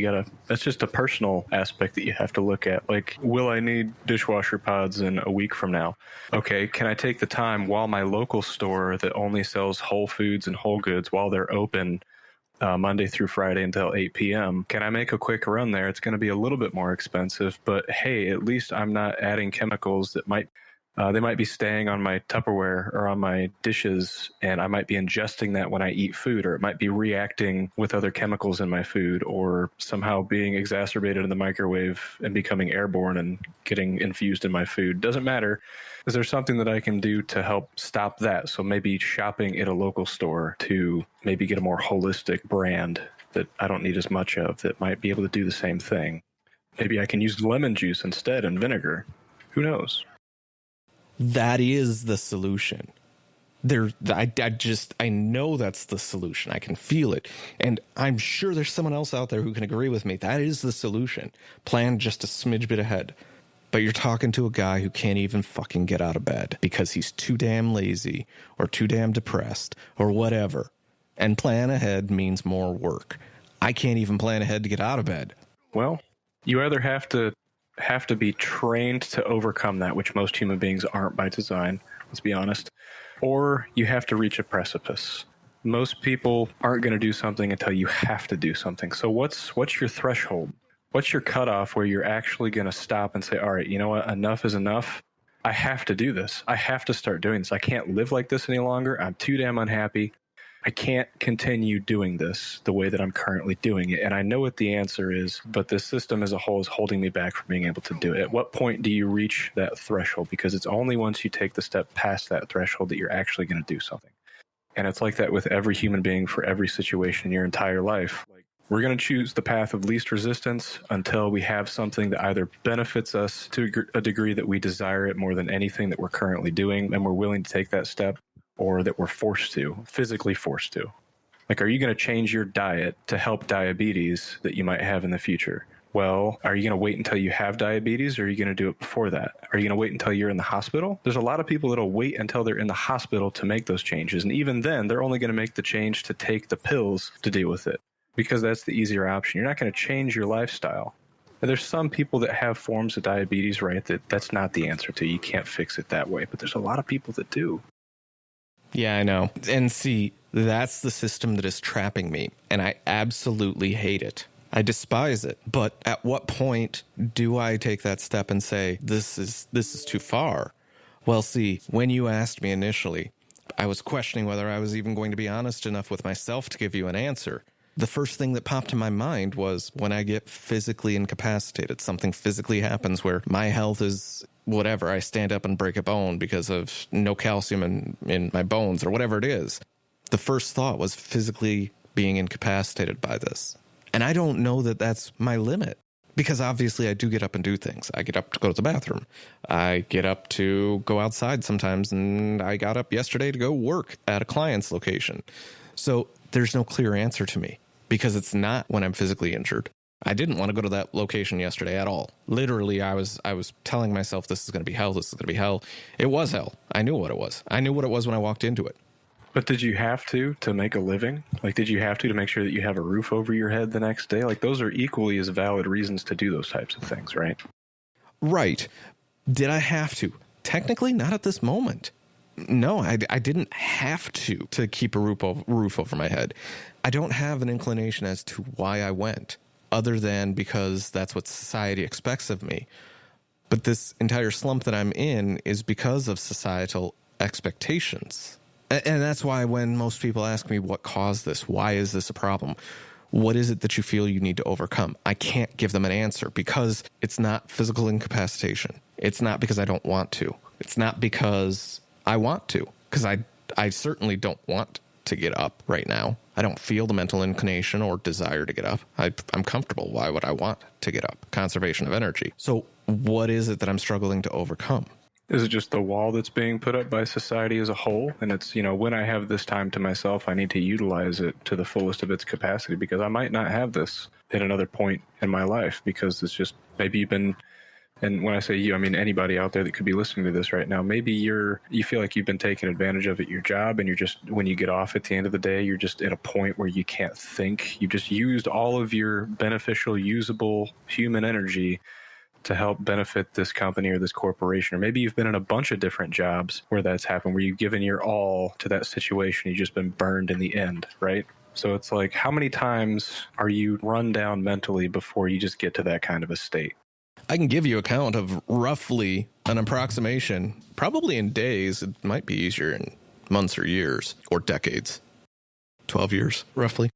That's just a personal aspect that you have to look at. Like, will I need dishwasher pods in a week from now? Okay, can I take the time while my local store that only sells Whole Foods and Whole Goods while they're open Monday through Friday until 8 p.m. Can I make a quick run there? It's going to be a little bit more expensive, but hey, at least I'm not adding chemicals that they might be staying on my Tupperware or on my dishes, and I might be ingesting that when I eat food, or it might be reacting with other chemicals in my food, or somehow being exacerbated in the microwave and becoming airborne and getting infused in my food. Doesn't matter. Is there something that I can do to help stop that? So maybe shopping at a local store to maybe get a more holistic brand that I don't need as much of that might be able to do the same thing. Maybe I can use lemon juice instead and vinegar. Who knows? That is the solution. I know that's the solution. I can feel it. And I'm sure there's someone else out there who can agree with me. That is the solution. Plan just a smidge bit ahead. But you're talking to a guy who can't even fucking get out of bed because he's too damn lazy or too damn depressed or whatever. And plan ahead means more work. I can't even plan ahead to get out of bed. Well, you either have to be trained to overcome that, which most human beings aren't by design, let's be honest, or you have to reach a precipice. Most people aren't going to do something until you have to do something. So what's your threshold? What's your cutoff where you're actually going to stop and say, all right, you know what? Enough is enough. I have to do this. I have to start doing this. I can't live like this any longer. I'm too damn unhappy. I can't continue doing this the way that I'm currently doing it. And I know what the answer is, but the system as a whole is holding me back from being able to do it. At what point do you reach that threshold? Because it's only once you take the step past that threshold that you're actually going to do something. And it's like that with every human being for every situation in your entire life. We're going to choose the path of least resistance until we have something that either benefits us to a degree that we desire it more than anything that we're currently doing, and we're willing to take that step, or that we're physically forced to. Like, are you going to change your diet to help diabetes that you might have in the future? Well, are you going to wait until you have diabetes, or are you going to do it before that? Are you going to wait until you're in the hospital? There's a lot of people that'll wait until they're in the hospital to make those changes. And even then, they're only going to make the change to take the pills to deal with it, because that's the easier option. You're not going to change your lifestyle. And there's some people that have forms of diabetes, right, that's not the answer to. You can't fix it that way. But there's a lot of people that do. Yeah, I know. And see, that's the system that is trapping me. And I absolutely hate it. I despise it. But at what point do I take that step and say, this is too far? Well, see, when you asked me initially, I was questioning whether I was even going to be honest enough with myself to give you an answer. The first thing that popped in my mind was when I get physically incapacitated, something physically happens where my health is whatever. I stand up and break a bone because of no calcium in my bones or whatever it is. The first thought was physically being incapacitated by this. And I don't know that that's my limit, because obviously I do get up and do things. I get up to go to the bathroom. I get up to go outside sometimes. And I got up yesterday to go work at a client's location. So there's no clear answer to me, because it's not when I'm physically injured. I didn't want to go to that location yesterday at all. Literally, I was telling myself this is going to be hell. This is going to be hell. It was hell. I knew what it was. I knew what it was when I walked into it. But did you have to make a living? Like, did you have to make sure that you have a roof over your head the next day? Like, those are equally as valid reasons to do those types of things, right? Right. Did I have to? Technically, not at this moment. No, I didn't have to keep a roof over my head. I don't have an inclination as to why I went, other than because that's what society expects of me. But this entire slump that I'm in is because of societal expectations. And that's why when most people ask me what caused this, why is this a problem? What is it that you feel you need to overcome? I can't give them an answer because it's not physical incapacitation. It's not because I don't want to. It's not because I want to, because I certainly don't want to get up right now. I don't feel the mental inclination or desire to get up. I'm comfortable. Why would I want to get up? Conservation of energy. So what is it that I'm struggling to overcome? Is it just the wall that's being put up by society as a whole? And it's, when I have this time to myself, I need to utilize it to the fullest of its capacity, because I might not have this at another point in my life, because it's just, maybe you've been, and when I say you, I mean anybody out there that could be listening to this right now. Maybe you feel like you've been taken advantage of at your job, and you're just, when you get off at the end of the day, you're just at a point where you can't think. You just used all of your beneficial, usable human energy to help benefit this company or this corporation. Or maybe you've been in a bunch of different jobs where that's happened, where you've given your all to that situation. You've just been burned in the end, right? So it's like, how many times are you run down mentally before you just get to that kind of a state? I can give you a count of roughly an approximation, probably in days. It might be easier in months or years or decades. 12 years, roughly.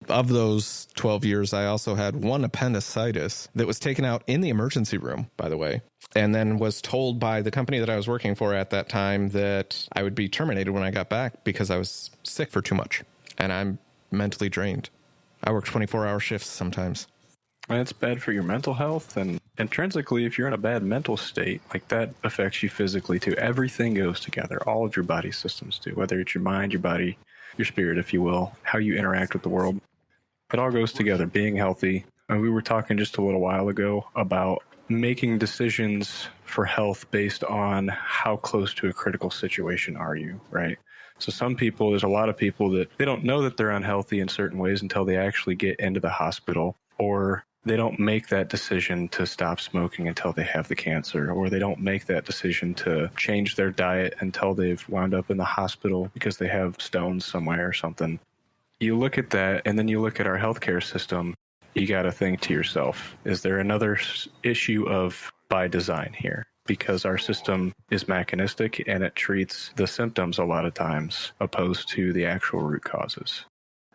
Of those 12 years, I also had one appendicitis that was taken out in the emergency room, by the way, and then was told by the company that I was working for at that time that I would be terminated when I got back because I was sick for too much, and I'm mentally drained. I work 24-hour shifts sometimes. And it's bad for your mental health, and intrinsically, if you're in a bad mental state, like that affects you physically too. Everything goes together. All of your body systems do, whether it's your mind, your body, your spirit, if you will, how you interact with the world. It all goes together, being healthy. And we were talking just a little while ago about making decisions for health based on how close to a critical situation are you, right? So there's a lot of people that they don't know that they're unhealthy in certain ways until they actually get into the hospital, or they don't make that decision to stop smoking until they have the cancer, or they don't make that decision to change their diet until they've wound up in the hospital because they have stones somewhere or something. You look at that, and then you look at our healthcare system, you got to think to yourself, is there another issue of by design here? Because our system is mechanistic and it treats the symptoms a lot of times opposed to the actual root causes.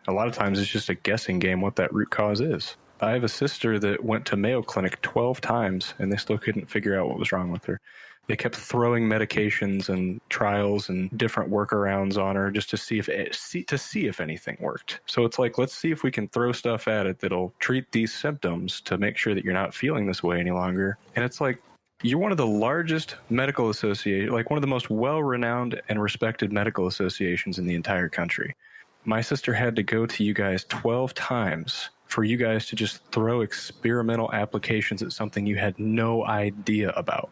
A lot of times it's just a guessing game what that root cause is. I have a sister that went to Mayo Clinic 12 times and they still couldn't figure out what was wrong with her. They kept throwing medications and trials and different workarounds on her just to see if anything worked. So it's like, let's see if we can throw stuff at it that'll treat these symptoms to make sure that you're not feeling this way any longer. And it's like, you're one of the largest medical associations, like one of the most well-renowned and respected medical associations in the entire country. My sister had to go to you guys 12 times for you guys to just throw experimental applications at something you had no idea about.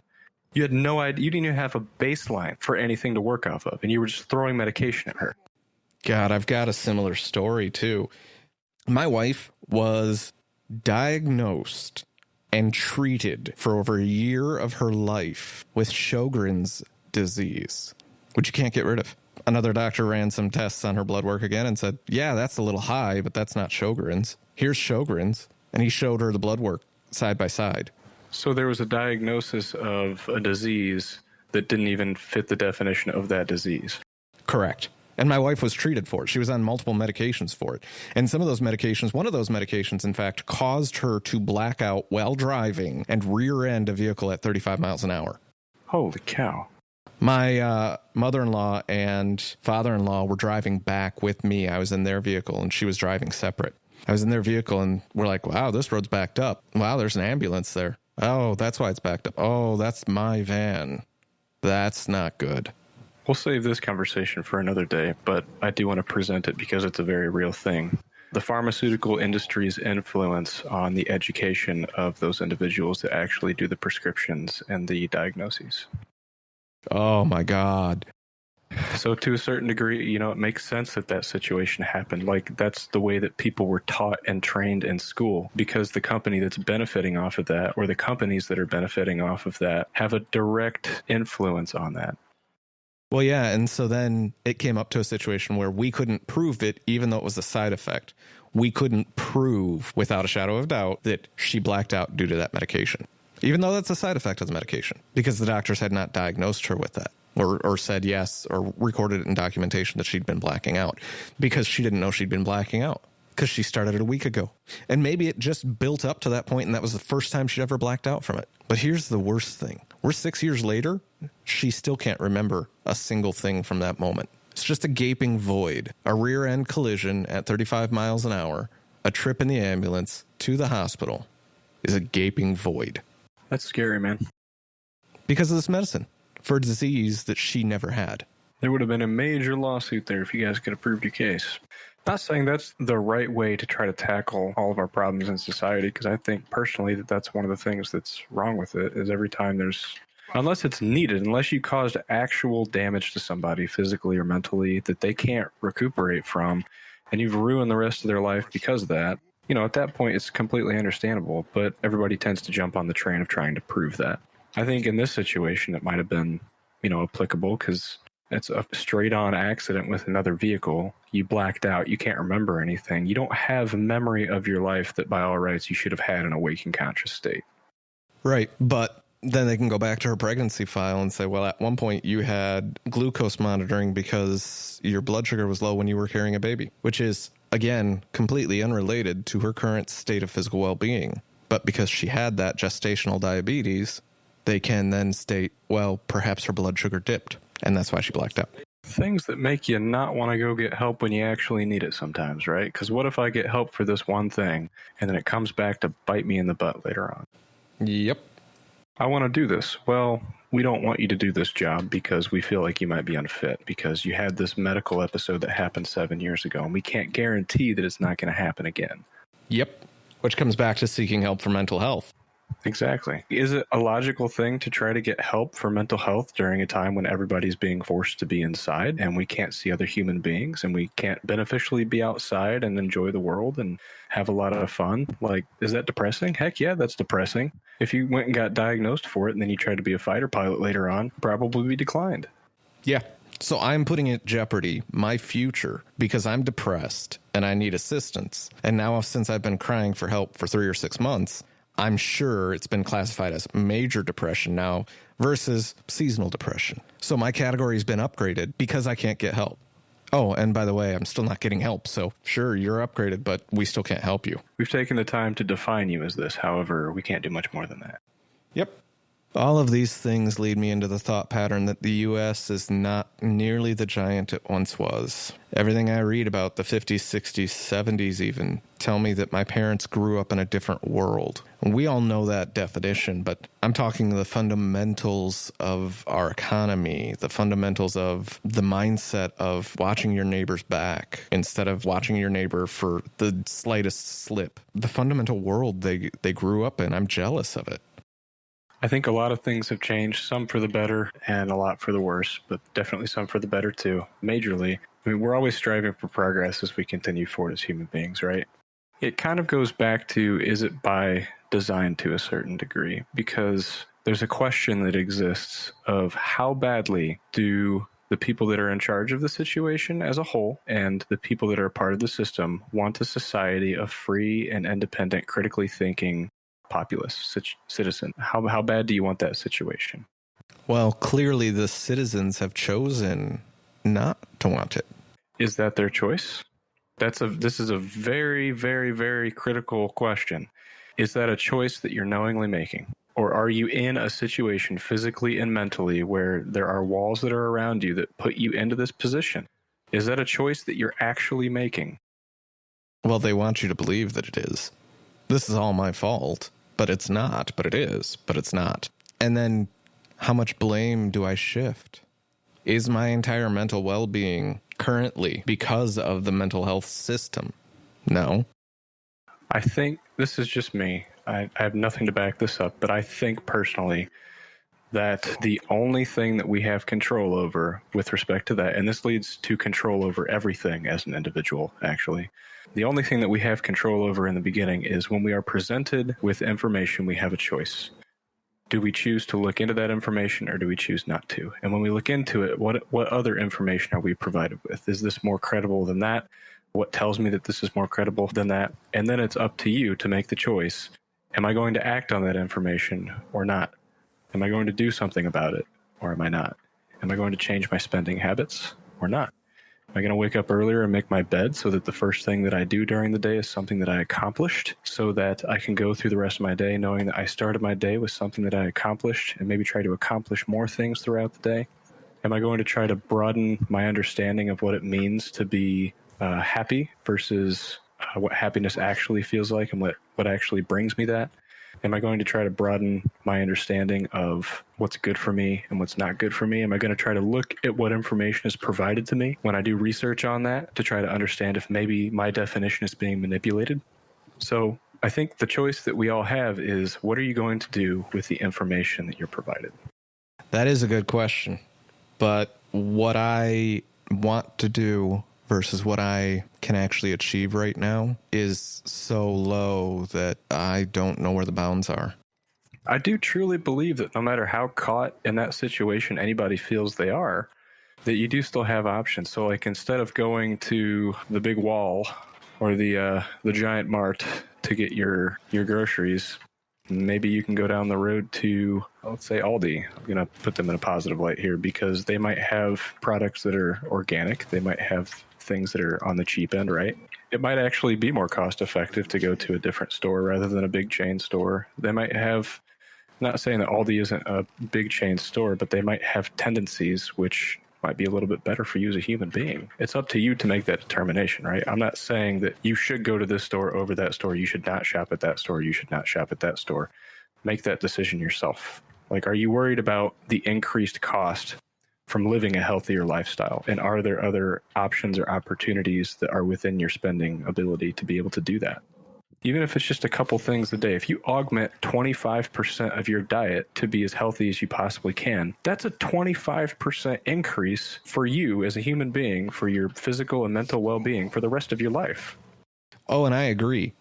You had no idea. You didn't even have a baseline for anything to work off of, and you were just throwing medication at her. God, I've got a similar story, too. My wife was diagnosed and treated for over a year of her life with Sjogren's disease, which you can't get rid of. Another doctor ran some tests on her blood work again and said, yeah, that's a little high, but that's not Sjogren's. Here's Sjogren's. And he showed her the blood work side by side. So there was a diagnosis of a disease that didn't even fit the definition of that disease. Correct. And my wife was treated for it. She was on multiple medications for it. And some of those medications, one of those medications, in fact, caused her to black out while driving and rear end a vehicle at 35 miles an hour. Holy cow. My mother-in-law and father-in-law were driving back with me. I was in their vehicle and she was driving separate. I was in their vehicle and we're like, wow, this road's backed up. Wow, there's an ambulance there. Oh, that's why it's backed up. Oh, that's my van. That's not good. We'll save this conversation for another day, but I do want to present it because it's a very real thing. The pharmaceutical industry's influence on the education of those individuals that actually do the prescriptions and the diagnoses. Oh, my God. So to a certain degree, it makes sense that situation happened. Like, that's the way that people were taught and trained in school, because the company that's benefiting off of that, or the companies that are benefiting off of that, have a direct influence on that. Well, yeah. And so then it came up to a situation where we couldn't prove it, even though it was a side effect. We couldn't prove without a shadow of doubt that she blacked out due to that medication, even though that's a side effect of the medication, because the doctors had not diagnosed her with that. Or said yes, or recorded it in documentation that she'd been blacking out, because she didn't know she'd been blacking out. because she started it a week ago. And maybe it just built up to that point and that was the first time she'd ever blacked out from it. But here's the worst thing. We're 6 years later. She still can't remember a single thing from that moment. It's just a gaping void, a rear end collision at 35 miles an hour, a trip in the ambulance to the hospital is a gaping void. That's scary, man. Because of this medicine for a disease that she never had. There would have been a major lawsuit there if you guys could have proved your case. Not saying that's the right way to try to tackle all of our problems in society, because I think personally that that's one of the things that's wrong with it, is every time there's, unless it's needed, unless you caused actual damage to somebody physically or mentally that they can't recuperate from, and you've ruined the rest of their life because of that, you know, at that point it's completely understandable, but everybody tends to jump on the train of trying to prove that. I think in this situation it might have been, you know, applicable because it's a straight-on accident with another vehicle. You blacked out. You can't remember anything. You don't have a memory of your life that, by all rights, you should have had in a waking conscious state. Right, but then they can go back to her pregnancy file and say, well, at one point you had glucose monitoring because your blood sugar was low when you were carrying a baby, which is, again, completely unrelated to her current state of physical well-being. But because she had that gestational diabetes, they can then state, well, perhaps her blood sugar dipped. And that's why she blacked out. Things that make you not want to go get help when you actually need it sometimes, right? Because what if I get help for this one thing and then it comes back to bite me in the butt later on? Yep. I want to do this. Well, we don't want you to do this job because we feel like you might be unfit because you had this medical episode that happened 7 years ago, and we can't guarantee that it's not going to happen again. Yep. Which comes back to seeking help for mental health. Exactly. Is it a logical thing to try to get help for mental health during a time when everybody's being forced to be inside and we can't see other human beings and we can't beneficially be outside and enjoy the world and have a lot of fun? Like, is that depressing? Heck yeah, that's depressing. If you went and got diagnosed for it and then you tried to be a fighter pilot later on, probably be declined. Yeah. So I'm putting at jeopardy my future because I'm depressed and I need assistance. And now since I've been crying for help for 3 or 6 months, I'm sure it's been classified as major depression now versus seasonal depression. So my category has been upgraded because I can't get help. Oh, and by the way, I'm still not getting help. So sure, you're upgraded, but we still can't help you. We've taken the time to define you as this. However, we can't do much more than that. Yep. All of these things lead me into the thought pattern that the U.S. is not nearly the giant it once was. Everything I read about the 50s, 60s, 70s even tell me that my parents grew up in a different world. We all know that definition, but I'm talking the fundamentals of our economy, the fundamentals of the mindset of watching your neighbor's back instead of watching your neighbor for the slightest slip. The fundamental world they grew up in, I'm jealous of it. I think a lot of things have changed, some for the better and a lot for the worse, but definitely some for the better too, majorly. I mean, we're always striving for progress as we continue forward as human beings, right? It kind of goes back to, is it by design to a certain degree? Because there's a question that exists of how badly do the people that are in charge of the situation as a whole and the people that are a part of the system want a society of free and independent, critically thinking populace citizen. How bad do you want that situation? Well, clearly the citizens have chosen not to want it. Is that their choice? This is a very, very, very critical question. Is that a choice that you're knowingly making? Or are you in a situation physically and mentally where there are walls that are around you that put you into this position? Is that a choice that you're actually making? Well, they want you to believe that it is. This is all my fault. But it's not, but it is, but it's not. And then how much blame do I shift? Is my entire mental well-being currently because of the mental health system? No. I think this is just me. I have nothing to back this up, but I think personally that the only thing that we have control over with respect to that, and this leads to control over everything as an individual, actually. The only thing that we have control over in the beginning is when we are presented with information, we have a choice. Do we choose to look into that information or do we choose not to? And when we look into it, what other information are we provided with? Is this more credible than that? What tells me that this is more credible than that? And then it's up to you to make the choice. Am I going to act on that information or not? Am I going to do something about it or am I not? Am I going to change my spending habits or not? Am I going to wake up earlier and make my bed so that the first thing that I do during the day is something that I accomplished, so that I can go through the rest of my day knowing that I started my day with something that I accomplished, and maybe try to accomplish more things throughout the day? Am I going to try to broaden my understanding of what it means to be happy versus what happiness actually feels like and what actually brings me that? Am I going to try to broaden my understanding of what's good for me and what's not good for me? Am I going to try to look at what information is provided to me when I do research on that to try to understand if maybe my definition is being manipulated? So I think the choice that we all have is, what are you going to do with the information that you're provided? That is a good question. But what I want to do versus what I can actually achieve right now is so low that I don't know where the bounds are. I do truly believe that no matter how caught in that situation anybody feels they are, that you do still have options. So like, instead of going to the big wall or the giant mart to get your groceries, maybe you can go down the road to, let's say, Aldi. I'm going to put them in a positive light here because they might have products that are organic. They might have things that are on the cheap end, right? It might actually be more cost effective to go to a different store rather than a big chain store. They might have, not saying that Aldi isn't a big chain store, but they might have tendencies which might be a little bit better for you as a human being. It's up to you to make that determination, right? I'm not saying that you should go to this store over that store. You should not shop at that store. You should not shop at that store. Make that decision yourself. Like, are you worried about the increased cost from living a healthier lifestyle? And are there other options or opportunities that are within your spending ability to be able to do that? Even if it's just a couple things a day, if you augment 25% of your diet to be as healthy as you possibly can, that's a 25% increase for you as a human being, for your physical and mental well-being for the rest of your life. Oh, and I agree.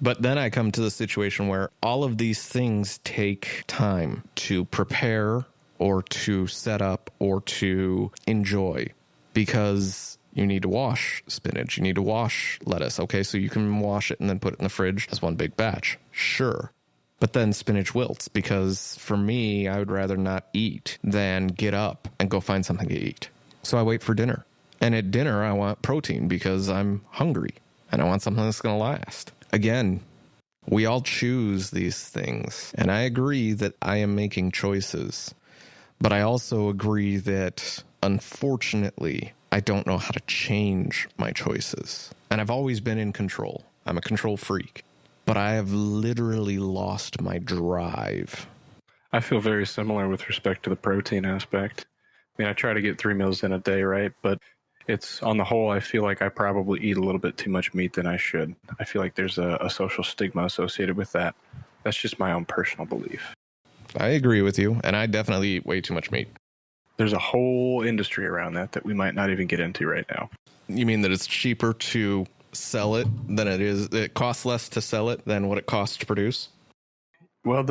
But then I come to the situation where all of these things take time to prepare or to set up or to enjoy, because you need to wash spinach. You need to wash lettuce. Okay, so you can wash it and then put it in the fridge as one big batch. Sure. But then spinach wilts, because for me, I would rather not eat than get up and go find something to eat. So I wait for dinner. And at dinner, I want protein because I'm hungry and I want something that's going to last. Again, we all choose these things. And I agree that I am making choices. But I also agree that, unfortunately, I don't know how to change my choices. And I've always been in control. I'm a control freak. But I have literally lost my drive. I feel very similar with respect to the protein aspect. I mean, I try to get 3 meals in a day, right? But it's, on the whole, I feel like I probably eat a little bit too much meat than I should. I feel like there's a social stigma associated with that. That's just my own personal belief. I agree with you, and I definitely eat way too much meat. There's a whole industry around that we might not even get into right now. You mean that it's cheaper to sell it than it costs less to sell it than what it costs to produce? Well,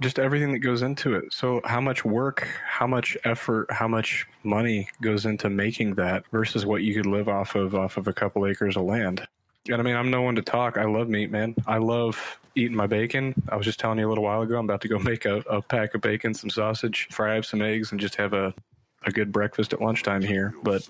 just everything that goes into it. So how much work, how much effort, how much money goes into making that versus what you could live off of a couple acres of land? And I mean, I'm no one to talk. I love meat, man. I love eating my bacon. I was just telling you a little while ago, I'm about to go make a pack of bacon, some sausage, fry up some eggs, and just have a good breakfast at lunchtime here. But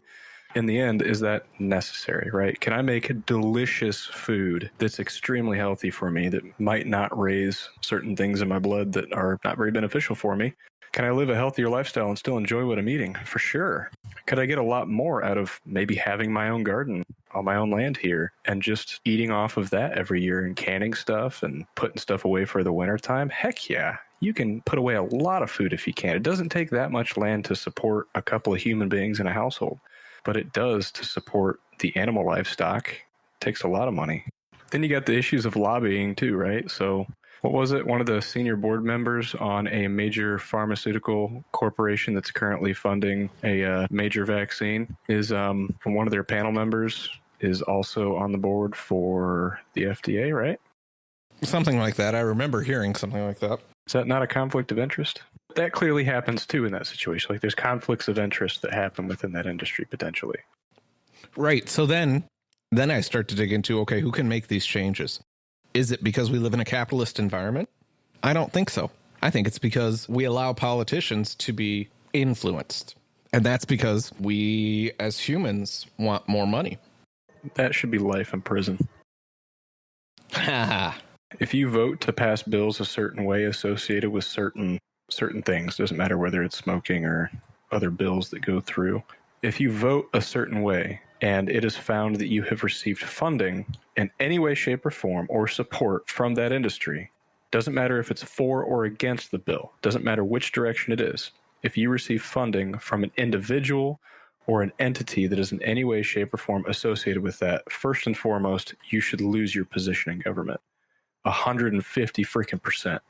in the end, is that necessary, right? Can I make a delicious food that's extremely healthy for me, that might not raise certain things in my blood that are not very beneficial for me? Can I live a healthier lifestyle and still enjoy what I'm eating? For sure. Could I get a lot more out of maybe having my own garden on my own land here and just eating off of that every year and canning stuff and putting stuff away for the winter time? Heck yeah. You can put away a lot of food if you can. It doesn't take that much land to support a couple of human beings in a household, but it does to support the animal livestock. It takes a lot of money. Then you got the issues of lobbying too, right? So what was it? One of the senior board members on a major pharmaceutical corporation that's currently funding a major vaccine is one of their panel members is also on the board for the FDA, right? Something like that. I remember hearing something like that. Is that not a conflict of interest? That clearly happens too in that situation. Like, there's conflicts of interest that happen within that industry potentially. Right. So then I start to dig into, okay, who can make these changes? Is it because we live in a capitalist environment? I don't think so. I think it's because we allow politicians to be influenced. And that's because we, as humans, want more money. That should be life in prison. Ha. If you vote to pass bills a certain way associated with certain things, doesn't matter whether it's smoking or other bills that go through, if you vote a certain way and it is found that you have received funding in any way, shape, or form or support from that industry, doesn't matter if it's for or against the bill, doesn't matter which direction it is, if you receive funding from an individual or an entity that is in any way, shape, or form associated with that, first and foremost, you should lose your position in government. 150 freaking %.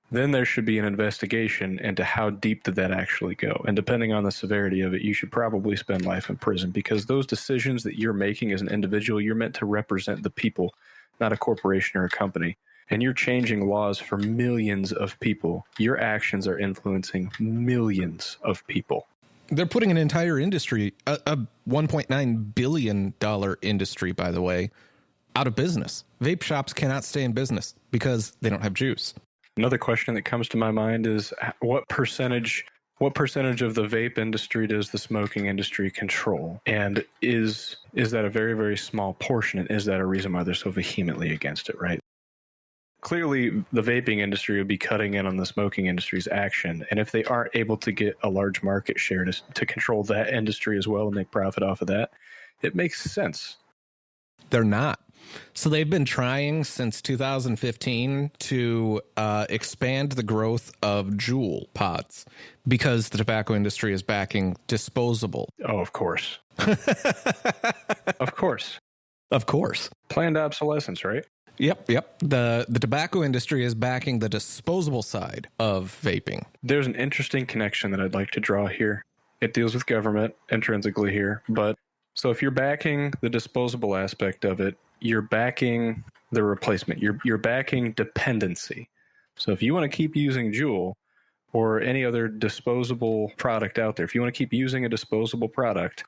Then there should be an investigation into how deep did that actually go. And depending on the severity of it, you should probably spend life in prison, because those decisions that you're making as an individual, you're meant to represent the people, not a corporation or a company. And you're changing laws for millions of people. Your actions are influencing millions of people. They're putting an entire industry, a $1.9 billion industry, by the way, out of business. Vape shops cannot stay in business because they don't have juice. Another question that comes to my mind is what percentage of the vape industry does the smoking industry control? And is that a very, very small portion? And is that a reason why they're so vehemently against it, right? Clearly, the vaping industry would be cutting in on the smoking industry's action. And if they aren't able to get a large market share to control that industry as well and make profit off of that, it makes sense. They're not. So they've been trying since 2015 to expand the growth of Juul pods because the tobacco industry is backing disposable. Oh, of course. Of course. Of course. Planned obsolescence, right? Yep. The tobacco industry is backing the disposable side of vaping. There's an interesting connection that I'd like to draw here. It deals with government intrinsically here, but so if you're backing the disposable aspect of it, you're backing the replacement. You're backing dependency. So if you want to keep using Juul or any other disposable product out there, if you want to keep using a disposable product,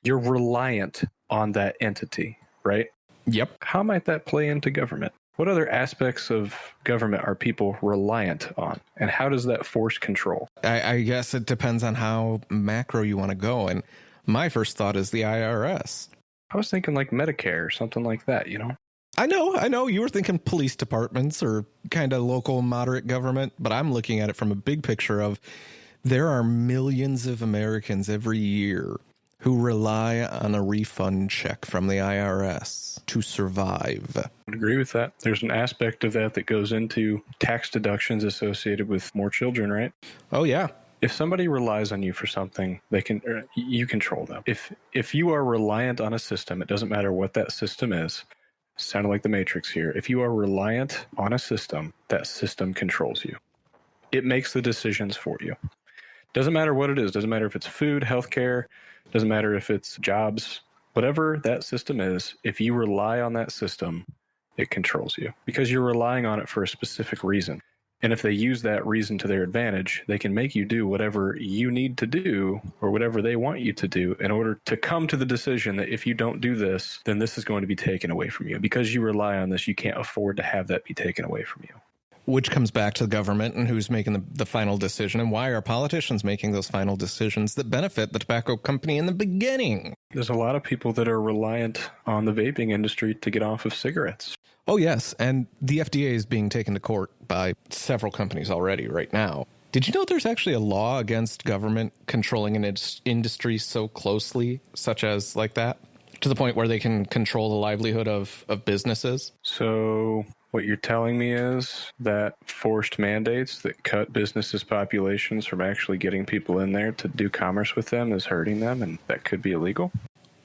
you're reliant on that entity, right? Yep. How might that play into government? What other aspects of government are people reliant on? And how does that force control? I guess it depends on how macro you want to go. And my first thought is the IRS. I was thinking like Medicare or something like that, you know? I know. You were thinking police departments or kind of local moderate government, but I'm looking at it from a big picture of there are millions of Americans every year who rely on a refund check from the IRS to survive. I would agree with that. There's an aspect of that goes into tax deductions associated with more children, right? Oh, yeah. If somebody relies on you for something, you control them. If you are reliant on a system, it doesn't matter what that system is. Sounded like the Matrix here. If you are reliant on a system, that system controls you. It makes the decisions for you. Doesn't matter what it is. Doesn't matter if it's food, healthcare. Doesn't matter if it's jobs. Whatever that system is, if you rely on that system, it controls you because you're relying on it for a specific reason. And if they use that reason to their advantage, they can make you do whatever you need to do or whatever they want you to do in order to come to the decision that if you don't do this, then this is going to be taken away from you. Because you rely on this, you can't afford to have that be taken away from you. Which comes back to the government and who's making the final decision, and why are politicians making those final decisions that benefit the tobacco company in the beginning? There's a lot of people that are reliant on the vaping industry to get off of cigarettes. Oh, yes. And the FDA is being taken to court by several companies already right now. Did you know there's actually a law against government controlling an industry so closely, such as like that, to the point where they can control the livelihood of businesses? So what you're telling me is that forced mandates that cut businesses' populations from actually getting people in there to do commerce with them is hurting them, and that could be illegal?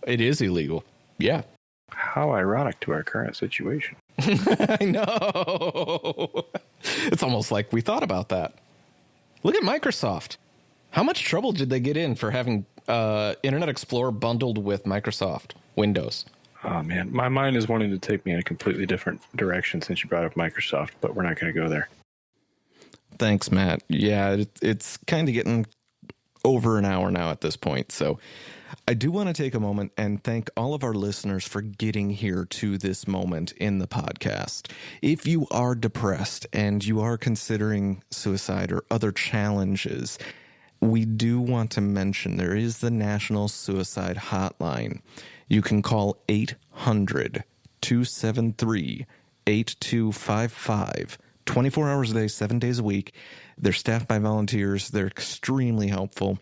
It is illegal. Yeah. How ironic to our current situation. I know. It's almost like we thought about that. Look at Microsoft. How much trouble did they get in for having Internet Explorer bundled with Microsoft Windows? Oh, man. My mind is wanting to take me in a completely different direction since you brought up Microsoft, but we're not going to go there. Thanks, Matt. Yeah, it's kind of getting over an hour now at this point, so I do want to take a moment and thank all of our listeners for getting here to this moment in the podcast. If you are depressed and you are considering suicide or other challenges, we do want to mention there is the National Suicide Hotline. You can call 800-273-8255, 24 hours a day, 7 days a week. They're staffed by volunteers. They're extremely helpful.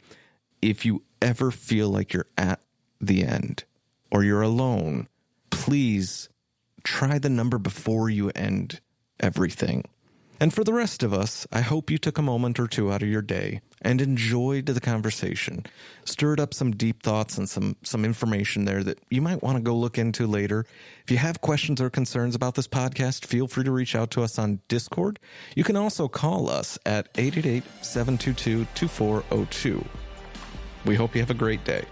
If you ever feel like you're at the end or you're alone, please try the number before you end everything. And for the rest of us, I hope you took a moment or two out of your day and enjoyed the conversation, stirred up some deep thoughts and some information there that you might want to go look into later. If you have questions or concerns about this podcast, feel free to reach out to us on Discord. You can also call us at 888-722-2402. We hope you have a great day.